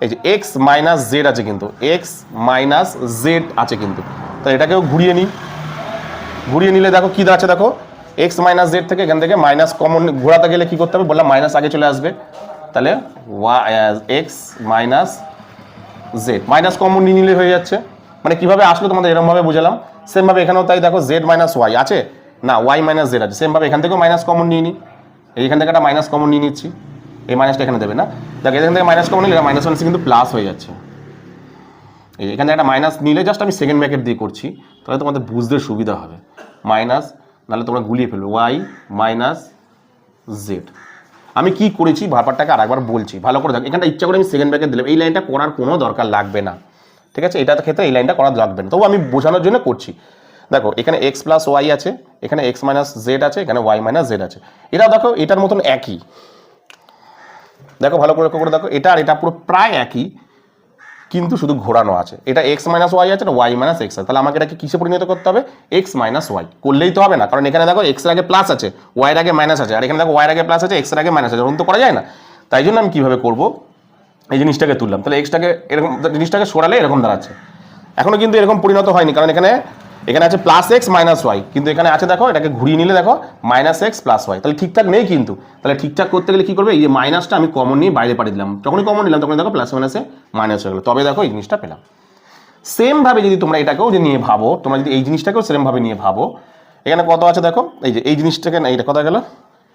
এই যে এক্স মাইনাস জেড আছে কিন্তু, এক্স মাইনাস জেড আছে কিন্তু, তো এটাকেও ঘুরিয়ে নিই, ঘুরিয়ে নিলে দেখো কী আছে, দেখো এক্স মাইনাস জেড থেকে এখান থেকে মাইনাস কমন ঘোরাতে গেলে কী করতে হবে বললাম মাইনাস আগে চলে আসবে, তাহলে x minus z minus common নিয়ে নিলে হয়ে যাচ্ছে। মানে কীভাবে আসলো তোমাদের এরকমভাবে বুঝালাম। সেমভাবে এখানেও তাই দেখো জেড মাইনাস ওয়াই আছে না, ওয়াই মাইনাস জেড আছে, সেমভাবে এখান থেকেও মাইনাস কমন নিয়ে নিই, এইখান থেকে একটা মাইনাস কমন নিয়ে নিচ্ছি, এই মাইনাসটা এখানে দেবে না, দেখো এখান থেকে মাইনাস কমন নিলে এটা মাইনাস কিন্তু প্লাস হয়ে যাচ্ছে, এখানে একটা মাইনাস নিলে জাস্ট আমি সেকেন্ড ব্র্যাকেট দিয়ে করছি, তাহলে তোমাদের বুঝতে সুবিধা হবে। মাইনাস নাহলে তোমরা গুলিয়ে ফেলবে, ওয়াই মাইনাস জেড। আমি কি করেছি ব্যাপারটাকে আরেকবার বলছি ভালো করে দেখো, এখানটা ইচ্ছা করে আমি সেকেন্ড ব্র্যাকেট দিলাম, এই লাইনটা করার কোনো দরকার লাগবে না, ঠিক আছে, এটার ক্ষেত্রে এই লাইনটা করার লাগবে না, তবু আমি বোঝানোর জন্য করছি। দেখো এখানে এক্স প্লাস ওয়াই আছে, এখানে এক্স মাইনাস জেড আছে, এখানে ওয়াই মাইনাস জেড আছে, এটা দেখো এটার মতন একই, দেখো ভালো করে লক্ষ্য করে দেখো এটা আর এটা পুরো প্রায় একই, কিন্তু শুধু ঘোরানো আছে, এটা এক্স মাইনাস ওয়াই আছে, ওয়াই মাইনাস এক্স আছে, তাহলে আমাকে এটাকে কিসে পরিণত করতে হবে এক্স মাইনাস ওয়াই, করলেই তো হবে না, কারণ এখানে দেখো এক্স এর আগে প্লাস আছে, ওয়াই এর আগে মাইনাস আছে, আর এখানে দেখো ওয়াই এর আগে প্লাস আছে, এক্স এর আগে মাইনাস আছে, এরকম তো করা যায় না। তাই জন্য আমি কিভাবে করব, এই জিনিসটাকে তুললাম, তাহলে এক্সটাকে এরকম জিনিসটাকে সরালে এরকম দাঁড়াচ্ছে, এখনো কিন্তু এরকম পরিণত হয়নি, কারণ এখানে আছে প্লাস এক্স মাইনাস ওয়াই, কিন্তু এখানে আছে দেখো এটাকে ঘুরিয়ে নিলে দেখো মাইনাস এক্স প্লাস ওয়াই, তাহলে ঠিকঠাক নেই কিন্তু, তাহলে ঠিকঠাক করতে গেলে কি করবে এই যে মাইনাসটা আমি কমন নিয়ে বাইরে পাঠিয়ে দিলাম, যখনই কমন নিলাম তখন দেখো প্লাস মাইনাসে মাইনাস হয়ে গেলো, তবে দেখো এই জিনিসটা পেলাম। সেমভাবে যদি তোমরা এটাকেও যে নিয়ে ভাবো, তোমরা যদি এই জিনিসটাকেও সেমভাবে নিয়ে ভাবো, এখানে কত আছে দেখো এই যে এই জিনিসটাকে না, এইটা কোথায় গেল,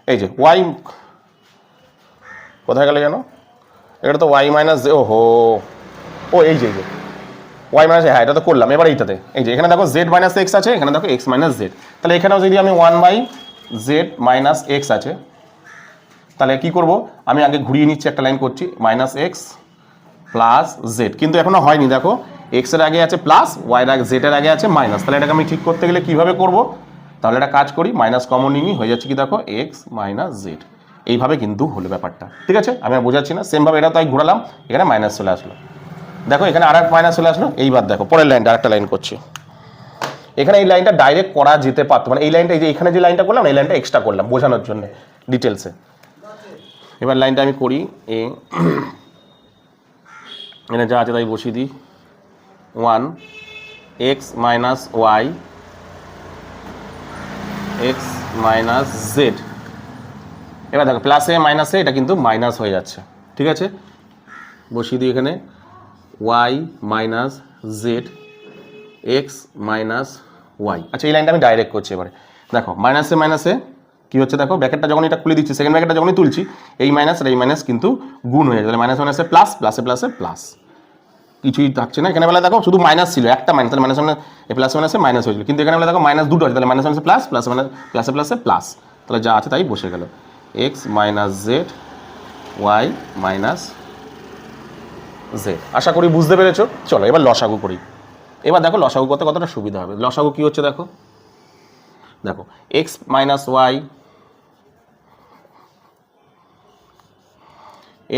এই যে ওয়াই কোথায় গেল জানো, এটা তো ওয়াই মাইনাস ওহো ও এই যে ওয়াই মাইনাস, হ্যাঁ এটা তো করলাম, এবার এইটাতে এই যে এখানে দেখো জেড মাইনাস এক্স আছে, এখানে দেখো এক্স মাইনাস জেড, তাহলে এখানেও যদি আমি 1/z মাইনাস এক্স আছে, তাহলে কি করব আমি আগে ঘুরিয়ে নিচ্ছি, একটা লাইন করছি মাইনাস এক্স প্লাস জেড, কিন্তু এখনো হয়নি, দেখো এক্স এর আগে আছে প্লাস, ওয়াই এর আগে জেড এর আগে আছে মাইনাস, তাহলে এটাকে আমি ঠিক করতে গেলে কিভাবে করব, তাহলে এটা কাজ করি মাইনাস কমন নিয়ে হয়ে যাচ্ছে কি দেখো এক্স মাইনাস জেড, এইভাবে কিন্তু হলো ব্যাপারটা, ঠিক আছে, আমি আর বোঝাচ্ছি না। সেমভাবে এটা তাই ঘোরালাম, এখানে মাইনাস চলে আসলো, দেখো এখানে আর এক মাইনাস চলে আসলো। এইবার দেখো পরের লাইনটা আরেকটা লাইন করছি, এখানে এই লাইনটা ডাইরেক্ট করা যেতে পারতো, মানে এই লাইনটা এই যে এখানে যে লাইনটা করলাম এই লাইনটা এক্সট্রা করলাম বোঝানোর জন্য ডিটেলসে। এবার লাইনটা আমি করি, এখানে যা আছে তাই বসিয়ে দিই, 1 X minus Y x minus Z, এবার দেখো প্লাসে মাইনাসে এটা কিন্তু মাইনাস হয়ে যাচ্ছে, ঠিক আছে, বসিয়ে দিই এখানে Y minus Z X minus Y. আচ্ছা এই লাইনটা আমি ডাইরেক্ট করছি, এবারে দেখো মাইনাসে মাইনাসে কী হচ্ছে, দেখো ব্র্যাকেটটা যখন এটা খুলে দিচ্ছি, সেকেন্ড ব্র্যাকেটটা যখনই তুলছি এই মাইনাস আর এই মাইনাস কিন্তু গুণ হয়ে যায়, তাহলে মাইনাস মাইনাসে প্লাস, প্লাসে প্লাসে প্লাস, কিছুই থাকছে না, এখানে বেলা দেখো শুধু মাইনাস ছিল একটা মাইনাস, তাহলে মাইনাস মানে প্লাস মাইনাসে মাইনাস হয়েছিল, কিন্তু এখানে বেলা দেখো মাইনাস দুটো আছে, তাহলে মাইনাস মাইনাসে প্লাস, প্লাস মানে প্লাসে প্লাসে প্লাস, তাহলে যা আছে তাই বসে গেল x minus Z Y minus z. আশা করি বুঝতে পেরেছো। চলো এবার লসাগু করি। এবার দেখো লসাগু করতে কতটা সুবিধা হবে। লসাগু কি হচ্ছে দেখো, দেখো x minus Y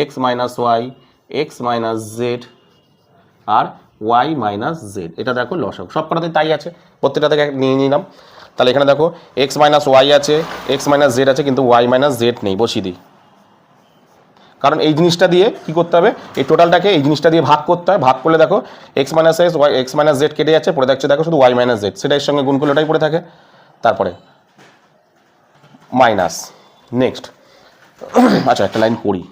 x minus Y x minus z আর ওয়াই মাইনাস জেড, এটা দেখো লসাগু, সব কটাতে তাই আছে, প্রত্যেকটা থেকে নিয়ে নিলাম। তাহলে এখানে দেখো এক্স মাইনাস ওয়াই আছে, এক্স মাইনাস জেড আছে, কিন্তু ওয়াই মাইনাস জেড নেই, বসিয়ে দিই, কারণ এই জিনিসটা দিয়ে কি করতে হবে, এই টোটালটাকে এই জিনিসটা দিয়ে ভাগ করতে হয়, ভাগ করলে দেখো x minus X Y x minus Z কেটে যাচ্ছে, পড়ে থাকছে দেখো শুধু ওয়াই মাইনাস জেড, সেটা এর সঙ্গে গুণ করলে ওটাই পড়ে থাকে, তারপরে মাইনাস নেক্সট। আচ্ছা একটা লাইন করি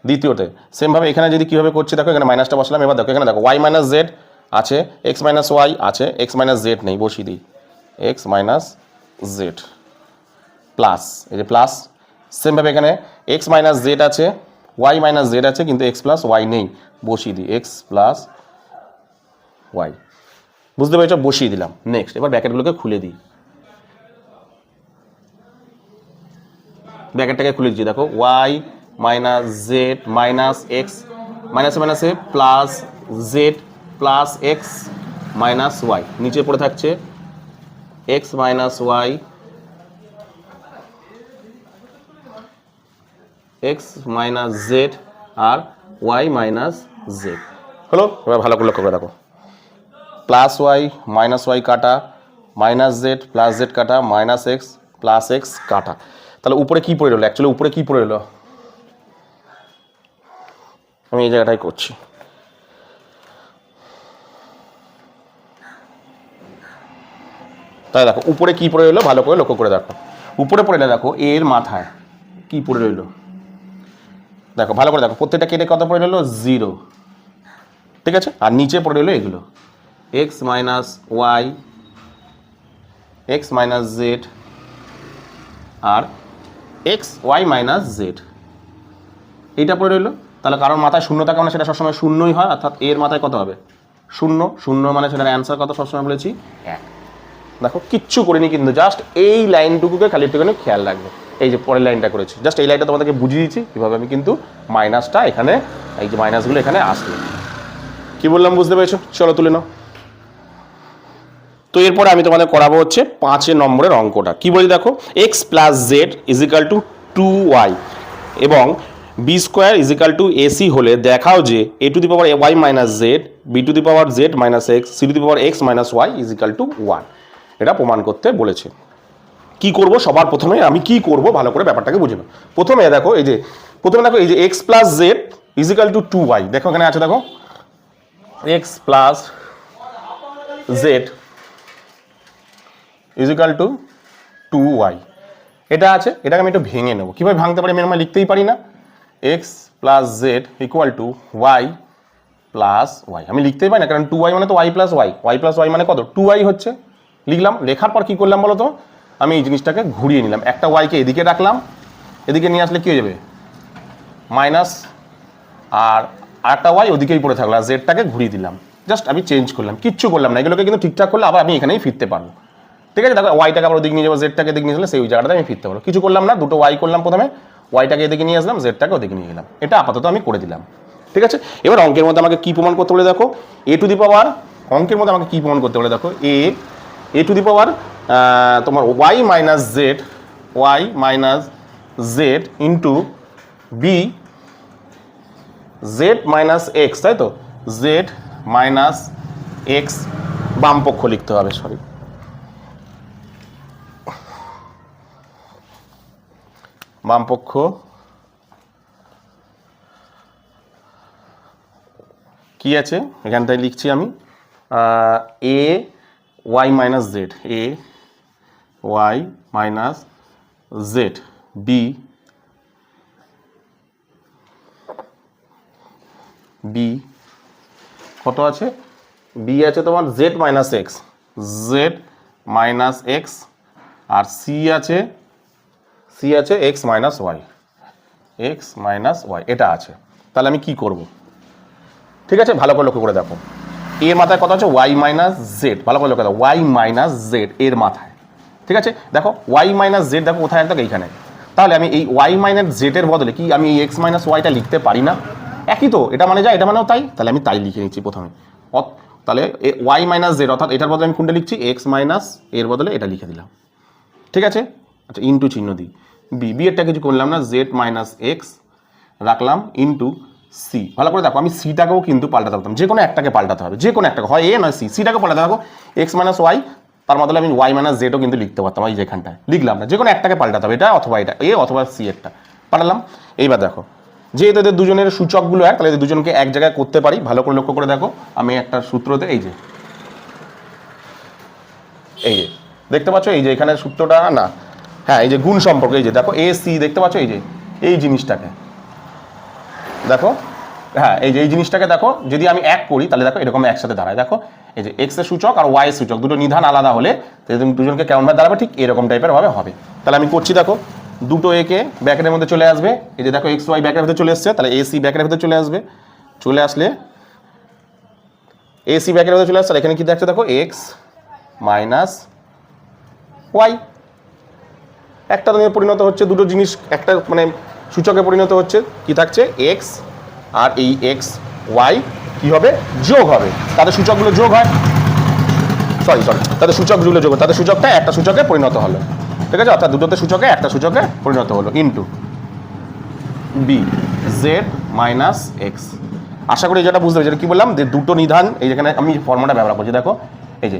দ্বিতীয়তে সেমভাবে এখানে যদি কীভাবে করছি দেখো, এখানে মাইনাসটা বসলাম, এবার দেখো এখানে দেখো ওয়াই মাইনাস জেড আছে, এক্স মাইনাস ওয়াই আছে, এক্স মাইনাস জেড নেই, বসিয়ে দিই এক্স মাইনাস জেড প্লাস, এই যে প্লাস। সেমভাবে এখানে এক্স মাইনাস জেড আছে, ওয়াই মাইনাস জেড আছে, কিন্তু এক্স প্লাস ওয়াই নেই, বসিয়ে দিই এক্স প্লাস ওয়াই। বুঝতে পেরেছো, বসিয়ে দিলাম। নেক্সট এবার ব্র্যাকেটগুলোকে খুলে দিই, ব্র্যাকেটটাকে খুলে দিচ্ছি, দেখো y minus z minus x মাইনাসে মাইনাসে plus z plus x minus y, নিচে পড়ে থাকছে x minus Y x minus z আর ওয়াই মাইনাস জেড হলো। এবার ভালো করে লক্ষ্য করে দেখো, প্লাস ওয়াই মাইনাস ওয়াই কাটা, মাইনাস জেড প্লাস জেড কাটা, মাইনাস এক্স প্লাস এক্স কাটা। তাহলে উপরে কি পড়ে রইলো? অ্যাকচুয়ালি উপরে কি পড়ে রইলো, আমি এই জায়গাটাই করছি। তাই দেখো উপরে কি পড়ে রইলো, ভালো করে লক্ষ্য করে দেখো। উপরে পড়ে দেখো এর মাথায় কি পড়ে রইলো, দেখো ভালো করে দেখো, প্রত্যেকটা কেটে কত পড়ে রইলো? 0, ঠিক আছে। আর নিচে পড়ে রইলো এগুলো x minus Y x minus z আর এক্স ওয়াই মাইনাস জেড, এইটা পড়ে রইলো। তাহলে কারণ মাথায় শূন্য থাকে মানে সেটা সবসময় শূন্যই হয়, অর্থাৎ এর মাথায় কত হবে? 0, 0 মানে সেটার অ্যান্সার কত সবসময় বলেছি? 1। দেখো কিচ্ছু করিনি কিন্তু, জাস্ট এই লাইনটুকুকে খালি একটুখানি খেয়াল রাখবে। এই যে পরের লাইনটা করেছি, জাস্ট এই লাইনটা তোমাদেরকে বুঝিয়ে দিচ্ছি কীভাবে আমি কিন্তু মাইনাসটা এখানে, এই যে মাইনাসগুলো এখানে আসলো। কি বললাম বুঝতে পেরেছো? চলো তুলে নাও। তো এরপরে আমি তোমাদের করাবো হচ্ছে 5 নম্বরের অঙ্কটা। কি বলি দেখো, x plus Z equal to 2y এবং b square equal to a c হলে দেখাও যে a to the power y minus z, b to the power z minus x, c to the power x minus y equal to 1। এটা প্রমাণ করতে বলেছে। কি করব? সবার প্রথমে আমি কি করব ভালো করে ব্যাপারটাকে বুঝে নাও। প্রথমে দেখো এই যে এই যে X plus Z equal to 2y, দেখো এখানে আছে, দেখো x plus Z equal to 2y, এটা আছে। এটাকে আমি একটু ভেঙে নেবো। কীভাবে ভাঙতে পারি? আমি এরকম লিখতেই পারি না, X plus Z equal to Y plus Y. আমি লিখতেই পারি না, কারণ 2y মানে তো Y plus Y, Y plus Y মানে কত? 2y হচ্ছে। লিখলাম, লেখার পর কী করলাম বলো তো, আমি এই জিনিসটাকে ঘুরিয়ে নিলাম। একটা ওয়াইকে এদিকে রাখলাম, এদিকে নিয়ে আসলে কী হয়ে যাবে? মাইনাস, আর আরেকটা ওয়াই ওদিকেই পড়ে থাকলো, আর জেডটাকে ঘুরিয়ে দিলাম। জাস্ট আমি চেঞ্জ করলাম, কিচ্ছু করলাম না। এগুলোকে কিন্তু ঠিকঠাক করলে আবার আমি এখানেই ফিরতে পারবো, ঠিক আছে। দেখো ওয়াইটাকে আবার ওদিকে নিয়ে যাবো, জেডটাকে এদিকে নিয়ে আসলে সেই জায়গাটাতে আমি ফিরতে পারবো। কিছু করলাম না, দুটো ওয়াই করলাম প্রথমে, ওয়াইটাকে এদিকে নিয়ে আসলাম, জেডটাকে ওদিকে নিয়ে গেলাম। এটা আপাতত আমি করে দিলাম, ঠিক আছে। এবার অঙ্কের মধ্যে আমাকে কি প্রমাণ করতে বলে দেখো, এ টু দি পাওয়ার, অঙ্কের মধ্যে আমাকে কি প্রমাণ করতে বলে দেখো, এ টু দি পাওয়ার তোমার Y minus Z into B Z minus X, তাই তো, জেড মাইনাস এক্স, বাম পক্ষ লিখতে হবে, সরি, বাম পক্ষ কি আছে এখানটায় লিখছি আমি, a y minus z, a y minus z, b কত আছে? বি আছে তোমার z minus x, z minus x, আর সি আছে এক্স মাইনাস ওয়াই, এটা আছে। তাহলে আমি কি করব? ঠিক আছে, ভালো করে লক্ষ্য করে দেখো, এর মাথায় কত আছে? ওয়াই মাইনাস জেড, ভালো করে লক্ষ্য দেখো, ওয়াই মাইনাস জেড এর মাথায়, ঠিক আছে। দেখো ওয়াই মাইনাস জেড, দেখো কোথায় একটা এইখানে। তাহলে আমি এই ওয়াই মাইনাস জেডের বদলে কি আমি এই এক্স মাইনাস ওয়াইটা লিখতে পারি না? একই তো, এটা মানে যা, এটা মানেও তাই। তাহলে আমি তাই লিখে নিচ্ছি প্রথমে। তাহলে ওয়াই মাইনাস জেড, অর্থাৎ এটার বদলে আমি কোনটা লিখছি? এক্স মাইনাস, এর বদলে এটা লিখে দিলাম, ঠিক আছে। আচ্ছা, ইন্টু চিহ্ন দিই, বি এরটা কিছু করলাম না, জেড মাইনাস এক্স রাখলাম ইন্টু সি। ভালো করে দেখো, আমি সিটাকেও কিন্তু পাল্টাতে পারতাম, যে কোনো একটাকে পাল্টাতে হবে, যে কোনো একটাকে, হয় এ নয় সি, সিটাকে পাল্টাতে থাকো। এক্স মাইনাস ওয়াই, তার বদলে আমি ওয়াই মাইনাস জেডও কিন্তু লিখতে পারতাম, এই যেখানটায় লিখলাম না, যে কোনো একটাকে পাল্টাতে হবে, এটা অথবা এটা, এ অথবা সি একটা পাল্টালাম। এইবার দেখো, যেহেতু এদের দুজনের সূচকগুলো এক, তাহলে এদের দুজনকে এক জায়গায় করতে পারি। ভালো করে লক্ষ্য করে দেখো, আমি একটা সূত্রতে এই যে দেখতে পাচ্ছ, এই যে এখানে সূত্রটা না, হ্যাঁ, এই যে গুণ সম্পর্ক, এই যে দেখো এ সি, দেখতে পাচ্ছ এই যে এই জিনিসটাকে দেখো, হ্যাঁ, এই যে এই জিনিসটাকে দেখো, যদি আমি এক করি তাহলে দেখো এরকম একসাথে দাঁড়ায়। দেখো এই যে এক্স এর সূচক আর ওয়াই এর সূচক দুটো নিধান আলাদা হলে দুজনকে কেমন ভাবে দাঁড়াবে, ঠিক এরকম টাইপের ভাবে হবে। তাহলে আমি করছি, দেখো দুটো একে ব্র্যাকেটের মধ্যে চলে আসবে, এই যে দেখো এক্স ওয়াই ব্র্যাকেটের ভিতরে চলে এসছে, তাহলে এসি ব্র্যাকেটের ভিতরে চলে আসবে, চলে আসলে এসি ব্র্যাকেটের ভিতরে চলে আসছে, এখানে কি দেখছো, দেখো এক্স মাইনাস ওয়াই, একটা পরিণত হচ্ছে, দুটো জিনিস একটা মানে সূচকে পরিণত হচ্ছে, কি থাকছে এক্স আর এই এক্স ওয়াই কি হবে যোগ হবে, তাদের সূচকগুলো যোগ হয়, সরি তাদের সূচকগুলো যোগ, তাদের সূচকটা একটা সূচকে পরিণত হলো, ঠিক আছে, অর্থাৎ দুটোতে সূচকে একটা সূচকে পরিণত হলো into B Z minus x. আশা করি যেটা বুঝতে পেরেছি, কি বললাম যে দুটো নিধান, এই যেখানে আমি ফর্মুলাটা ব্যবহার করছি, দেখো এই যে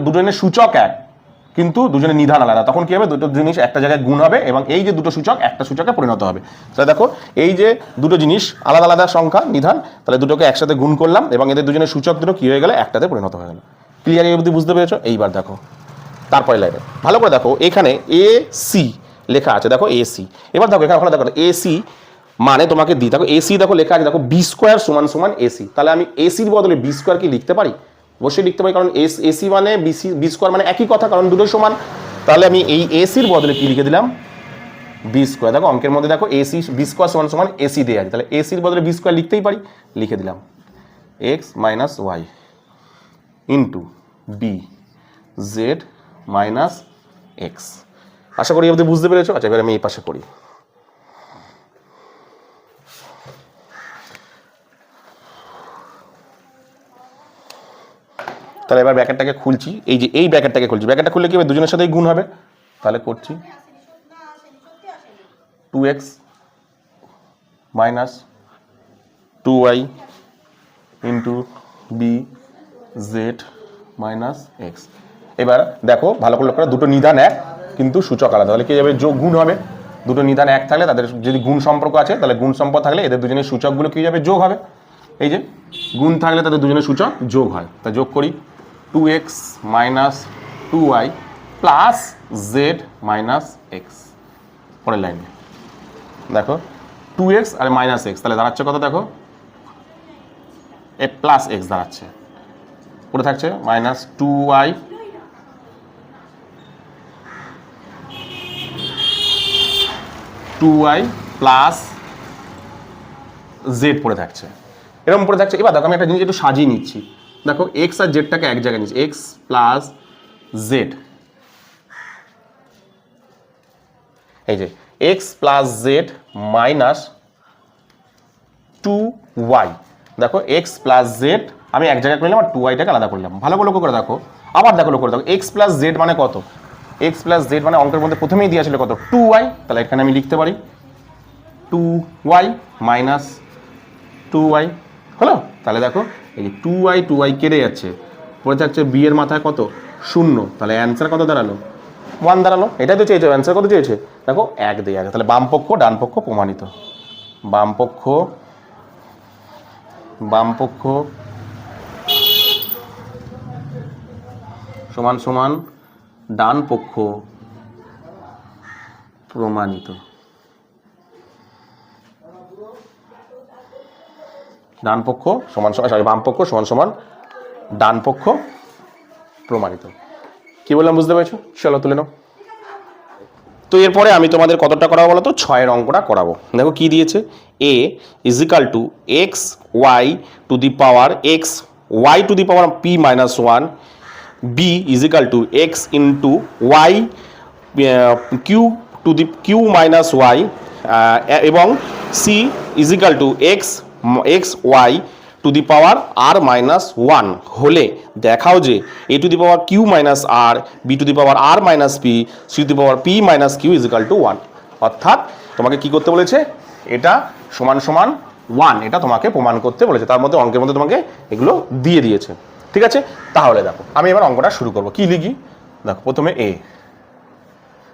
দুজনের সূচক এক কিন্তু দুজনের নিধান আলাদা, তখন কি হবে দুটো জিনিস একটা জায়গায় গুণ হবে এবং এই যে দুটো সূচক একটা সূচকে পরিণত হবে। তাহলে দেখো এই যে দুটো জিনিস আলাদা আলাদা সংখ্যা নিধান, তাহলে দুটোকে একসাথে গুণ করলাম এবং এদের দুজনের সূচক দুটো কি হয়ে গেলে একটাতে পরিণত হয়ে গেল। ক্লিয়ার অবধি বুঝতে পেরেছো? এইবার দেখো তারপরে লাইনে ভালো করে দেখো, এখানে এ সি লেখা আছে, দেখো এ সি। এবার দেখো এখানে দেখো এ সি মানে তোমাকে দিই, দেখো এসি দেখো লেখা আছে, দেখো বি স্কোয়ার সমান সমান এসি, তাহলে আমি এসির বদলে বি স্কোয়ার কি লিখতে পারি? অবশ্যই লিখতে পারি, কারণ এসি মানে বি স্কোয়ার মানে একই কথা, কারণ দুটোই সমান। তাহলে আমি এই এসির বদলে কি লিখে দিলাম বি স্কোয়ার। দেখো অঙ্কের মধ্যে দেখো এসি বি স্কোয়ার সমান সমান এসি দেওয়া আছে, তাহলে এসির বদলে বি স্কোয়ার লিখতেই পারি, লিখে দিলাম x minus y into B Z minus x. আশা করি এবার বুঝতে পেরেছো। আচ্ছা এবার আমি এই পাশে করি, তাহলে এবার ব্র্যাকেটটাকে খুলছি, এই যে এই ব্র্যাকেটটাকে খুলছি, ব্র্যাকেটটা খুললে কি হবে দুজনের সাথেই গুণ হবে, তাহলে করছি 2x minus 2y into B Z minus X. এবার দেখো ভালো করে লক্ষ্য করো, দুটো নিধান এক কিন্তু সূচক আলাদা, তাহলে কি যাবে যোগ গুণ হবে, দুটো নিধান এক থাকলে তাদের যদি গুণ সম্পর্ক আছে তাহলে গুণ সম্পর্ক থাকলে এদের দুজনের সূচকগুলো কি যাবে যোগ হবে, এই যে গুণ থাকলে তাদের দুজনের সূচক যোগ হয়, তা যোগ করি 2x minus 2y plus Z minus x. পরের লাইনে দেখো 2x আর মাইনাস এক্স, তাহলে দাঁড়াচ্ছে কত দেখো এ প্লাস এক্স দাঁড়াচ্ছে, পরে থাকছে মাইনাস 2y প্লাস জেড পড়ে থাকছে, এরকম পড়ে থাকছে। এবার দেখো আমি একটা জিনিস একটু সাজিয়ে নিচ্ছি, দেখো এক্স আর জেডটাকে এক জায়গায় নিচ্ছি, এক্স প্লাস জেড, এই যে X plus Z minus 2y, দেখো এক্স প্লাস জেড আমি এক জায়গায় করলাম আর 2yটাকে আলাদা করলাম। ভালো করে লক্ষ্য করে দেখো, আবার দেখো লক্ষ্য করে দেখো এক্স প্লাস জেড মানে কত, এক্স প্লাস জেড মানে অঙ্কের মধ্যে প্রথমেই দেওয়া ছিল কত 2y, তাহলে এখানে আমি লিখতে পারি 2y মাইনাস 2y হলো। তাহলে দেখো এই যে 2y কেটে যাচ্ছে, পরে থাকছে বি এর মাথায় কত 0, তাহলে অ্যান্সার কত দাঁড়ালো 1 দাঁড়ালো। এটাই তো চেয়েছে, অ্যান্সার কত চেয়েছে দেখো 1 দেওয়া আছে, তাহলে বাম পক্ষ ডান পক্ষ প্রমাণিত, বাম পক্ষ সমান সমান ডান পক্ষ প্রমাণিত, ডান পক্ষ সমান সমান বাম পক্ষ সমান সমান ডান পক্ষ প্রমাণিত। কি বললাম বুঝতে পেরেছো? চলো তুলে নাও। তো এরপরে আমি তোমাদের কতটা করাবো বলো তো, 6 অঙ্কটা করাবো। দেখো কি দিয়েছে, a is equal to x Y to the power x Y to the power p minus 1, b is equal to x into y q to the q minus y, এবং c is equal to x Y to the power R minus 1 হলে দেখাও যে a to the power q minus r, b to the power R minus p, c to the power p minus Q is equal two 1। অর্থাৎ তোমাকে কি করতে বলেছে, এটা সমান সমান 1, এটা তোমাকে প্রমাণ করতে বলেছে, তার মধ্যে অঙ্কের মধ্যে তোমাকে এগুলো দিয়ে দিয়েছে। ঠিক আছে, তাহলে দেখো আমি এবার অঙ্কটা শুরু করবো। কি লিখি দেখো, প্রথমে এ,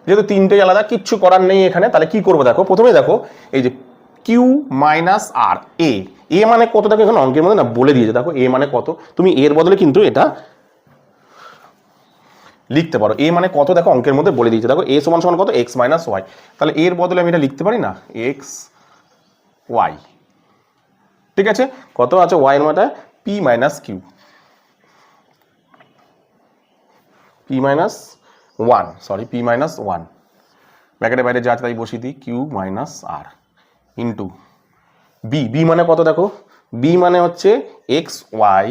যেহেতু তিনটেই আলাদা কিচ্ছু করার নেই এখানে, তাহলে কি করবো দেখো, প্রথমে দেখো এই যে কিউ মাইনাস আর, এ মানে কত দেখো এখানে অঙ্কের মধ্যে না বলে দিয়েছে, দেখো এ মানে কত, তুমি এর বদলে কিন্তু এটা লিখতে পারো, এ মানে কত দেখো অঙ্কের মধ্যে বলে দিয়েছে, দেখো এ সমান সমান কত এক্স মাইনাস ওয়াই, তাহলে এর বদলে আমি এটা লিখতে পারি না এক্স ওয়াই, ঠিক আছে, কত আছে ওয়াই এর মানে P minus Q, P minus 1, ব্র্যাকেটের বাইরে যা আছে তাই বসিয়ে দিই, Q minus R into B মানে কত দেখো, বি মানে হচ্ছে এক্স ওয়াই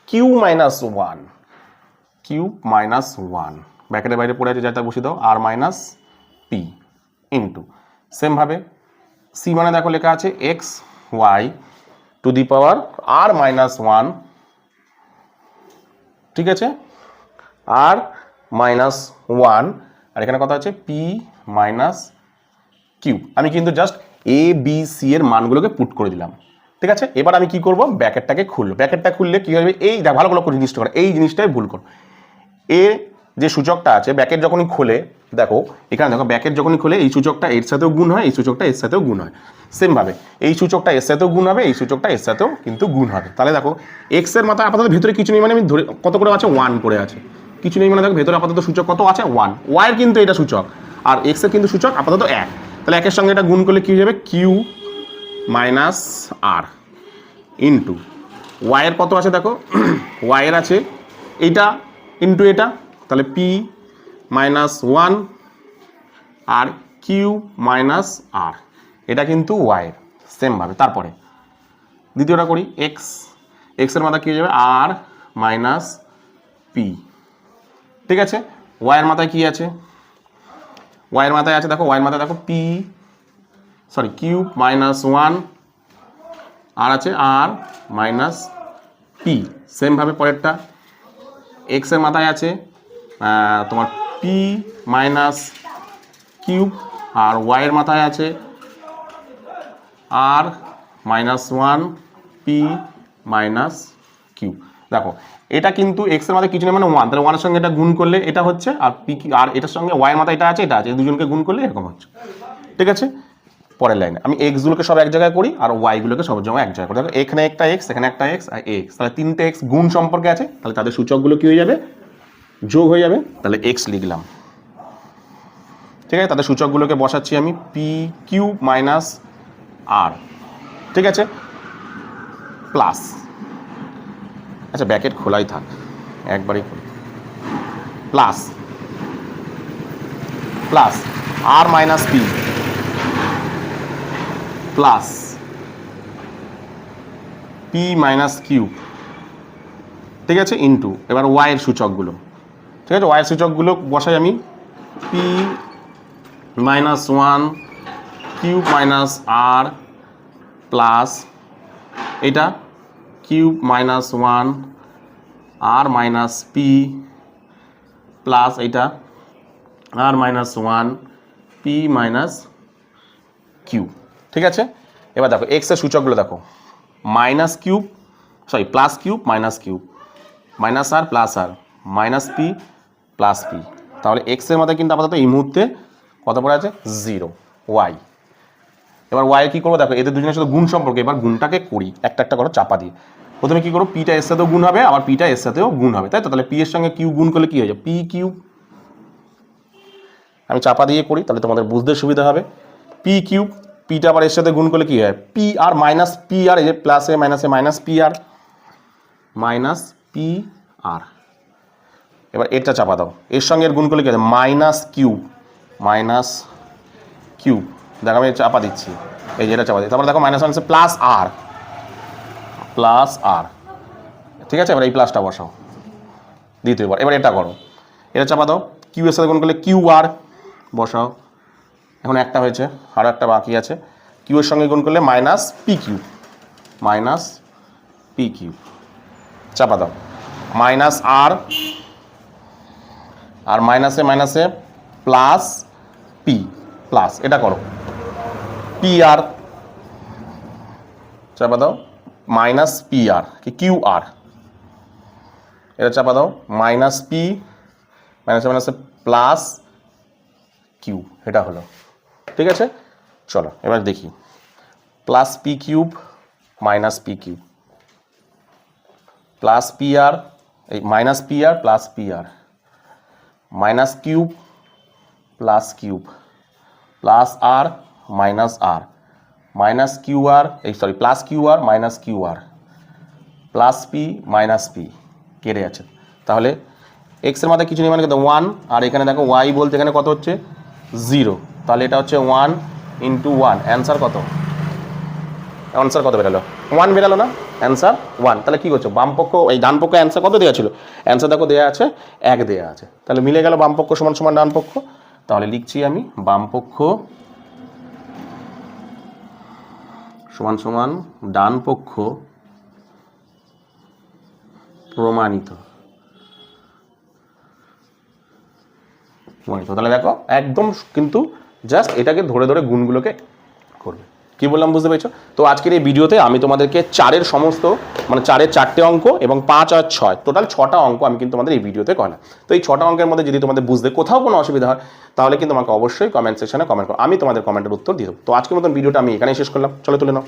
কিউ মাইনাস 1, ব্র্যাকেটের বাইরে পড়ে আছে যেটা বসিয়ে দাও আর মাইনাস পি ইন্টু সেমভাবে সি মানে দেখো লেখা আছে X Y to the power R minus one, ঠিক আছে, আর মাইনাস ওয়ান, আর এখানে কথা আছে পি মাইনাস কিউ। আমি কিন্তু জাস্ট এ বি সি এর মানগুলোকে পুট করে দিলাম, ঠিক আছে। এবার আমি কি করব, ব্র্যাকেটটাকে খুলবো। ব্র্যাকেটটা খুললে কি হবে, এই ভালো করে জিনিসটা করে, এই জিনিসটাই ভুল করো। এ যে সূচকটা আছে ব্র্যাকেট যখনই খোলে, দেখো এখানে দেখো ব্র্যাকেট যখনই খোলে এই সূচকটা এর সাথেও গুণ হয়, এই সূচকটা এর সাথেও গুণ হয়। সেমভাবে এই সূচকটা এর সাথেও গুণ হবে, এই সূচকটা এর সাথেও কিন্তু গুণ হবে। তাহলে দেখো এক্স এর মাথায় আপাতত ভেতরে কিছু নেই, মানে আমি ধরে কত করে আছে, ওয়ান করে আছে, কিছু নেই মানে দেখো ভেতরে আপাতত সূচক কত আছে, ওয়ান। ওয়াই এর কিন্তু এটা সূচক আর এক্স এর কিন্তু সূচক আপাতত এক। তাহলে একের সঙ্গে এটা গুণ করলে কি হয়ে যাবে, Q minus R into Y এর কত আছে দেখো, ওয়াই এর আছে এইটা ইন্টু এটা, তাহলে পি মাইনাস ওয়ান আর কিউ মাইনাস আর, এটা কিন্তু ওয়াই এর। সেমভাবে তারপরে দ্বিতীয়টা করি, এক্স, এক্সের মাথায় কী হয়ে যাবে আর মাইনাস পি, ঠিক আছে। ওয়াইয়ের মাথায় কী আছে, ওয়াইয়ের মাথায় আছে দেখো, ওয়াইয়ের মাথায় দেখো p sorry cube minus one r আছে আর মাইনাস পি। সেমভাবে পরেরটা এক্সের মাথায় আছে তোমার পি মাইনাস কিউব আর ওয়াইয়ের মাথায় আছে আর minus one p minus cube. দেখো এটা কিন্তু এক্স এর মাথায় কিছু নেই মানে ওয়ান, তাহলে ওয়ানের সঙ্গে এটা গুণ করলে এটা হচ্ছে, আর পি আর এটার সঙ্গে ওয়াইয়ের মাথায় এটা আছে, এটা আছে, এই দুজনকে গুণ করলে এরকম হচ্ছে, ঠিক আছে। পরের লাইনে আমি এক্সগুলোকে সব এক জায়গায় করি আর ওয়াইগুলোকে সব জায়গায় এক জায়গায় করি। দেখো এখানে একটা এক্স, এখানে একটা এক্স আর এক্স, তাহলে তিনটে এক্স গুণ সম্পর্কে আছে, তাহলে তাদের সূচকগুলো কি হয়ে যাবে, যোগ হয়ে যাবে। তাহলে এক্স লিখলাম, ঠিক আছে। তাদের সূচকগুলোকে বসাচ্ছি আমি পি কিউ মাইনাস আর, ঠিক আছে, প্লাস, আচ্ছা ব্র্যাকেট খোলাই থাক একবারই করি, plus plus r minus p plus p minus q, ঠিক আছে, ইন্টু এবার ওয়াইয়ের সূচকগুলো, ঠিক আছে। ওয়াইয়ের সূচকগুলো বসাই আমি p minus one cube minus r plus এটা cube minus one r minus p plus এটা r minus one p minus q, ঠিক আছে। এবার দেখো এক্সের সূচকগুলো দেখো, minus cube sorry plus cube minus cube, minus r plus r, minus p plus p. তাহলে এক্সের মধ্যে কিন্তু আপাতত এই মুহূর্তে কত পড়ে আছে, জিরো। ওয়াই, এবার ওয়াই কী করবো দেখো, এদের দুজনের সাথে গুণ সম্পর্কে এবার গুণটাকে করি, একটা একটা করো চাপা দিয়ে। প্রথমে কী করো, পিটা এর সাথেও গুণ হবে আবার পিটা এর সাথেও গুণ হবে, তাই তো। তাহলে পি এর সঙ্গে কিউ গুণ করলে কী হয়ে যায়, পি কিউ। আমি চাপা দিয়ে করি তাহলে তোমাদের বুঝতে সুবিধা হবে। পি কিউব, পিটা আবার এর সাথে গুণ করলে কী হয়, P r minus p r, এই যে প্লাসে মাইনাসে minus p r, minus p আর। এবার এটা চাপা দাও, এর সঙ্গে এর গুণ করলে কী হয়, মাইনাস কিউব মাইনাস কিউব। দেখো আমি চাপা দিচ্ছি, এই যে এটা চাপা দিচ্ছি, তারপরে দেখো মাইনাস মাইনাসে প্লাস আর প্লাস আর, ঠিক আছে। এবার এই প্লাসটা বসাও দ্বিতীয়বার। এবার এটা করো, এটা চাপা দাও, কিউ এর সাথে গুণ করলে কিউ আর বসাও, এখন একটা হয়েছে আরও একটা বাকি আছে, কিউ এর সঙ্গে গুণ করলে minus P Q minus P Q, চাপা দাও, মাইনাস আর আর মাইনাসে মাইনাসে প্লাস পি প্লাস, এটা করো পি আর, চাপা দাও, মাইনাস পি আর কি কিউ আর, এটা চাপা দাও, মাইনাস পি মাইনাসে মাইনাসে প্লাস কিউ, এটা হলো, ঠিক আছে। চলো এবার দেখি, plus p cube minus p cube plus p r, এই minus p r plus p r, minus cube plus cube plus r minus r, minus q r এই sorry plus q r minus q r plus p minus p কেটে যাচ্ছে। তাহলে এক্সের মাথায় কিছু নেই মানে কত, ওয়ান, আর এখানে দেখো ওয়াই বলতে এখানে কত হচ্ছে, জিরো। তাহলে এটা হচ্ছে ওয়ান ইন্টু ওয়ান, অ্যান্সার কত, অ্যান্সার কত বেরোলো, ওয়ান বেরোলো না, অ্যান্সার 1। তাহলে কি করছো, বাম পক্ষ এই ডান পক্ষ অ্যান্সার কত দেওয়া ছিল, অ্যান্সার দেখো দেওয়া আছে 1 দেওয়া আছে, তাহলে মিলে গেল বাম পক্ষ সমান সমান ডান পক্ষ। তাহলে লিখছি আমি বাম পক্ষ সমান সমান ডান পক্ষ প্রমাণিত। তাহলে দেখো একদম কিন্তু জাস্ট এটাকে ধরে ধরে গুণগুলোকে করবে। কি বললাম বুঝতে পেরেছো? তো আজকের এই ভিডিওতে আমি তোমাদেরকে 4-এর সমস্ত মানে 4-এর 4টে অঙ্ক এবং 5 আর 6 টোটাল 6টা অঙ্ক আমি কিন্তু তোমাদের এই ভিডিওতে করলাম। তো এই 6টা অঙ্কের মধ্যে যদি তোমাদের বুঝতে কোথাও কোনো অসুবিধা হয় তাহলে কিন্তু আমাকে অবশ্যই কমেন্ট সেকশনে কমেন্ট করো, আমি তোমাদের কমেন্টের উত্তর দিয়ে দেবো। তো আজকের মতন ভিডিওটা আমি এখানেই শেষ করলাম, চলো তুলে নাও।